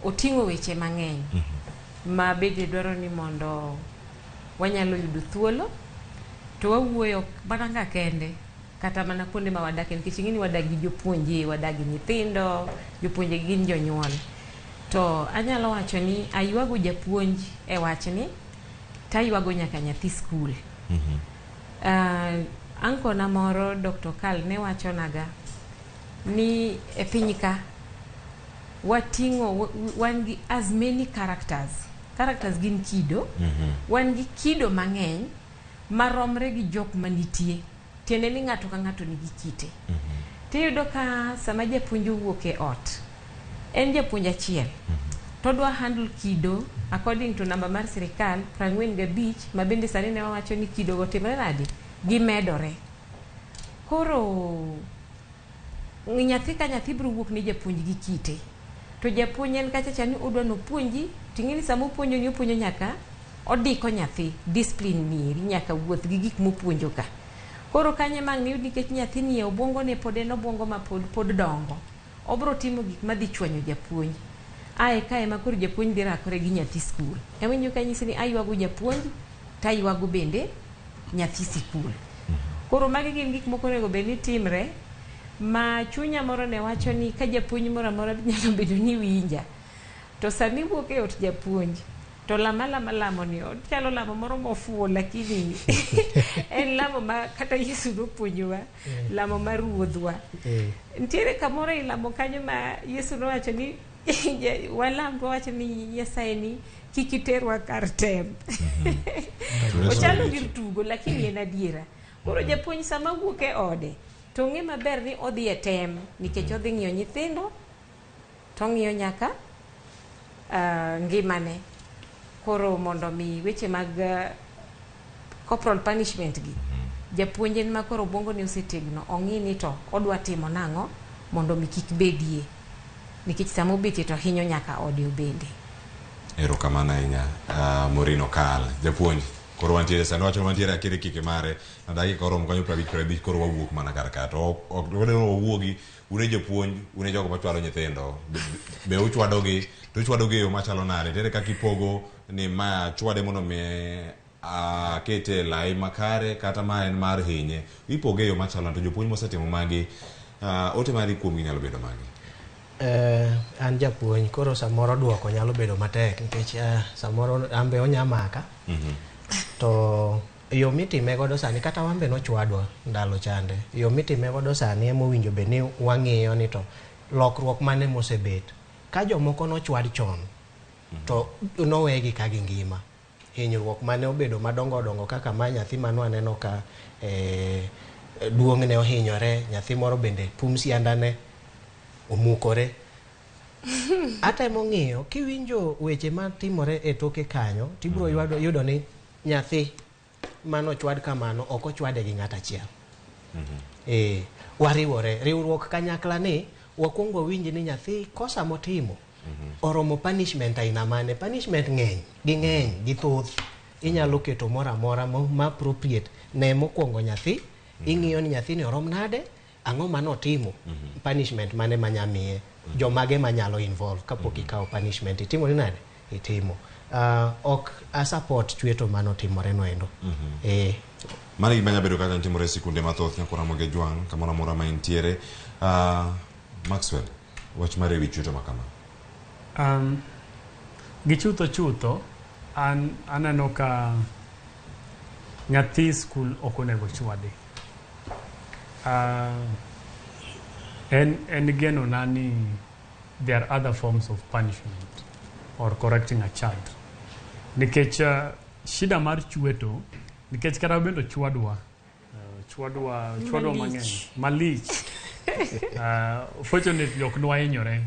C: oting'o weche mang'eny ma bende dwaro ni mondo wanyalo yudo thuolo to wawuoyo mana kende kata mana kuonde ma wadakie, nikech ing'eni wadak gi jopuonje, wadak gi nyithindo, jopuonje gin jonyuol. To anyalo wacho ni aywago japuonj e wachni taywago nyaka nyathi skul. Anko na moro Dr. Karl ne wachonaga ni e piny ka wating'o wan gi as many characters gin kido, wan gi kido mang'eny maromre gi jok manitie, tiende ni ng'ato ka ng'ato nigi kite. Tiyudo ka sama japuonj wuok e ot, en japuonj achiel, todwa handle kido according to namba mar sirikal 45, ma bende sani ne wawacho ni kido go timre nade, gimedore. Koro nyathi ka nyathi biro wuok ni japuonj gi kite, to japuonj en kacha ni odwa no puonji, ting'eni sama opuonjo ni opuonjo nyaka odiko nyathi discipline miri, nyaka wuoth gi gik mopuonjo ka. Koro kanye mang' ni nikech nyathi ni obwongo ne pod en obwongo ma pod dongo, obro timo gik madhi chwanyo japuonj. Ae kae ma koro japuonj dhi rakore gi nyathi skul. Ewinjo ka nyisi ni aywago japuonj, taywago bende nyathi sikul. Koro magi gin gik moko nego bed ni timre, ma chunya moro ne wacho ni ka japuonj moro amora nyalo bedo ni winja, to sami wuok e ot japuonj, to lamo ni chalo lamo moro mofuo, lakini en lamo ma kata Yesu nopuonjowa, lamo mar ruodhwa. Ntiere kamoro i lamo kanyo ma Yesu nowacho ni walam wacho ni Nyasaye ni kik iterwa kar tem. Ochalo gir tugo, lakini en adiera. Koro japuonj sama wuok e ode, to ng'e maber ni odhi e tem, nikech odhi ng'iyo nyithindo, to ng'iyo nyaka ngimane. Koro mondo mi weche mag corporal punishment gi, japuonj en ma koro obwongo ne osetegno, ong'i ni to odwa timo nang'o mondo mi kik bedie, nikech sama obetie to hinyo nyaka ode obende.
A: Erokamano ahinya. Morino Karl, japuonj, koro wantiere sani wacho mantiere akere kike mare na dakika oromo kanyo 50 koro wawuok mana kar ka, to wawuogi une jopuonj, une jogo machwado nyithindo, be uchwadogi, to uchwadogi e yo machalo nade? Tere kaka ipogo ni ma chwade mondo mi kete lai makare, kata ma en mar hinye, ipoge e yo machalo, to jopuonj mosetimo magi, ote mari kuom nyalo bedo magi?
B: An japuonj, koro samoro duoko nyalo bedo matek, nikech samoro ambe onyamaka, to yo mitime godo sani, kata wambe nochwadwa ndalo chande, yo mitime godo sani emowinjo be ni wang'iyo ni to lokruok mane mosebet. Ka jomoko nochwad chon, to nowegi ka gi ngima. Hinyruok mane obedo madongo kaka ma nyathi mano aneno ka duong' ne ohinyore, nyathi moro bende pumsi andane omukore. Atemo ng'iyo, kiwinjo weche matimore e toke kanyo, tibro yudo ni nyathi mano chwad kamano ok ochwade gi ng'at achiel. Wariwore, riwruok kanyakla ni wakuongo winji ni nyathi kosa motimo oromo punishment aina mane. Punishment ng'eny gi thoth, inyalo keto mora mora ma appropriate ne mokuongo nyathi, ing'iyo ni nyathi ni orom nade, ang'o mano timo, punishment mane manyamiye, jomage manyalo involve kapok ikawo punishment, itimo ni nade, itimo. Ok a support chweto mano timore noendo.
A: Mano gima nyalo bedo kaka timore sikunde mathoth nyako Ramogi Jwang' kamoro amora ma intiere. Maxwell, wach mar ewi chweto makama.
D: Gi chutho aneno ka nyathi skul ok onego chwadi. En geno na ni there are other forms of punishment or correcting a child. Nikech shida mar chweto, nikech kata bendo chwadwa mang'eny malich. Fortunately ok nwahinyore.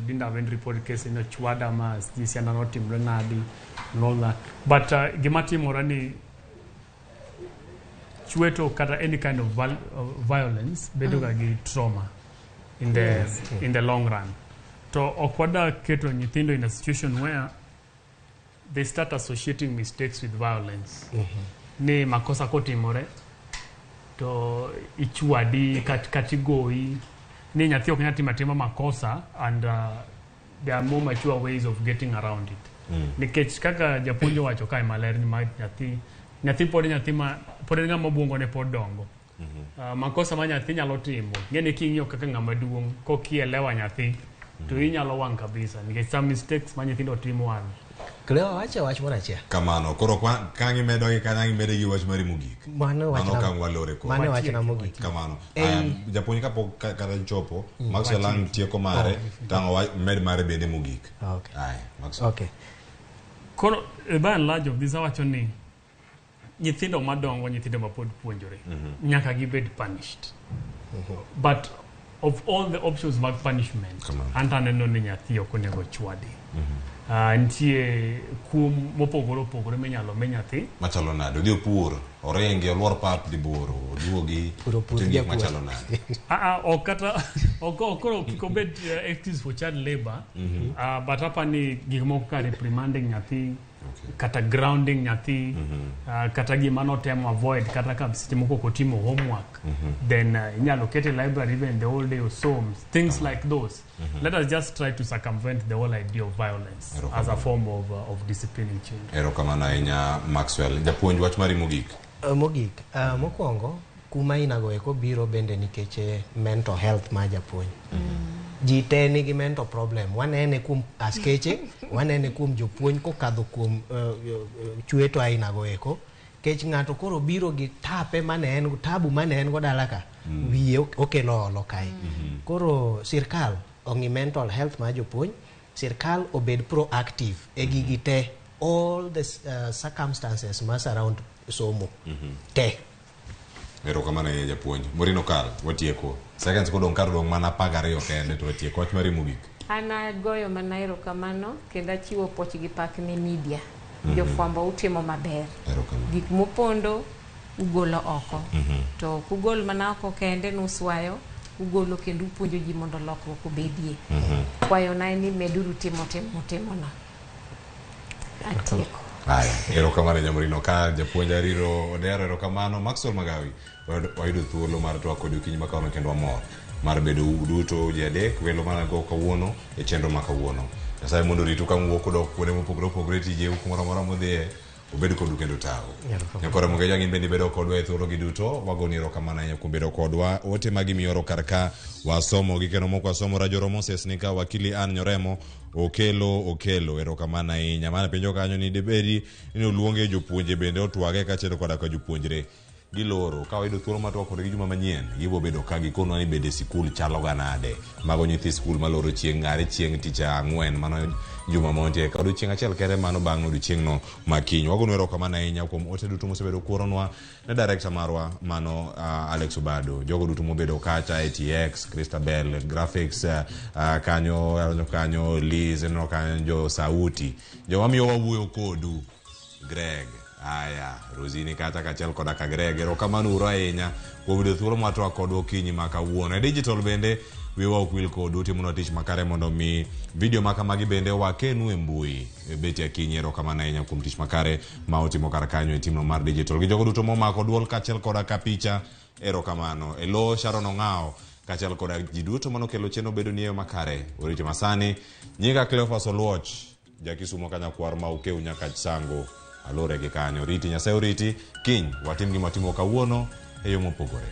D: Didn't have any report case in a chwada mas this and not in Renadi and all that. But gimatimore ni chweto kata any kind of violence bedo gi trauma in the long run. To okwada keto nyithindo in a situation where they start associating mistakes with violence. Ni makosa kotimore to ichwadi katigoi, ni nyathi ok nyalo timo makosa, and there are more mature ways of getting around it. Nikech kaka japuonjo wacho kae maler ni nyathi pod ng'ama obwongo ne pod dongo. Makosa ma nyathi nyalo timo, ng'eni king'iyo kaka ng'ama duong' kokielewa nyathi, to inyalo wang' kabisa, nikech some mistakes ma nyithindo timo
B: Klewa wacha wach mora chia.
A: Kamano, koro kangi medo gi kanyangi medo gi wach mari mogik.
B: Mano wach na.
A: Kang walore ko.
B: Mano wach na mogik.
A: Kamano. Japuonj kapok kata chopo, Maxwell lang tieko mare, tango med mare bende mogik.
B: Okay.
A: Ai, Maxwell.
B: Okay.
D: Koro by and large of this awacho ni nyithindo madongo, nyithindo mapod puonjore, nyaka gibed punished. But of all the options mag punishment, anta neno ni nyathi ok onego chwadi. Ntie kum mopogore opogore minyalo mi nyathi.
A: Machalo nade, odhi opur, orenge, oluor pap di boro, oduogi, tindi machalo nade.
D: Okoro kiko bed excuse for child labor, but hapa ni gik moko ka reprimanding nyathi, kata grounding nyathi, kata gima notemo avoid, kata ka seche moko kotimo homework, then inyalo kete library even the whole day or so, things like those. Let us just try to circumvent the whole idea of violence as a form of disciplining children.
A: Erokamano ahinya Maxwell. Japuonj wach mari mogik.
B: Mogik, mokwongo kuma inago eko biro bende nikeche mental health ma japuonj. Ji te nigi mental problem. Wanene kum askeche, wanene kum jopuonj kokadho kum chweto ainago eko. Kech ng'ato koro biro gi tape manen, tabu manen go dalaka. Wiye okelo olo kae. Koro sirkal ongi mental health ma jopuonj, sirkal obed proactive e gigi te, all the circumstances ma surround somo te.
A: Erokamano ahinya japuonj. Morino kal, watieko. Seconds kodong kar dong mana 12 kende to watieko. Wach mari mogik.
C: Ana goyo mana erokamano kendo achiwo poch gi pak ne media. Jofwambo utimo maber. Gik mopondo ugolo oko. To kugol mana oko kende nuswayo, ugolo kendo upuonjo ji mondo lokruok obedie. Kwayo na ni meduru timo na. Atieko.
A: Haya, erokamano Nyamrino ka japuonj Ariro Odero. Erokamano Maxwell Magawi. Wayudo thuolo mar twak kod okinyi makawuono kendo amor mar bedo duto ji adek welo mana go kawuono e chenro ma kawuono. Nyasaye mondo ritu ka wuok kodok kuonde mopogore opogore tije kumoro amora modhiye obed kodu kendo tawo. Nyakore Mongeja ngin bende bedo kodwa e thuolo gi duto, wagoni erokamano ahinya kuom bedo kodwa. Ote magi mioro karka wasomo gi kendo moko wasomo Rajoro Moses nika wakili Ann Nyoremo okelo erokamano ahinya. Mana penjo kanyo ni debedi ni oluonge jopuonje bende otwage kaachiel koda ka jopuonjre giloro ka wayudo thuolo matwa kod gi juma manyien gibo bedo ka gikonwa ni bede sikul chalo ga nade. Mago nyithi sikul maloro chieng' ng'are chieng' tich ang'wen mano juma montie ka odiochieng' achiel kere mano bang' odiochieng' no makiny. Wagono erokamano ahinya kuom ote duto mosebedo kuoronwa ne director marwa mano Alex Obado, jogo duto mobedo kacha ATX, Christabel, graphics kanyo Liz no kanyo sauti jowamiyo wawuoyo kodu Greg. Aya, Rosini kata kachel koda ka Greg. Erokamano uro ahinya kuom bedo thuolo matwa kod okinyi ma kawuono. E digital bende wiwa ok wil kodu, timono tich makare mondo mi video makamagi bende wakenu e mbui beti akinyi. Erokamano ahinya kuom tich makare ma otimo kar kanyo e timno mar digital gi jogo duto momako duol kachel koda ka picha. Erokamano elo Sharon Ong'ao kachel koda ji duto manokelo cheno bedo ni eyo makare. Oriti masani nyinga Cleophas Oluoch jakisumo kanyakwar ma ukeu nyaka sango alore gi kanyo. Riti Nyasaye oriti kiny watim gima timo kawuono e yo mopogore.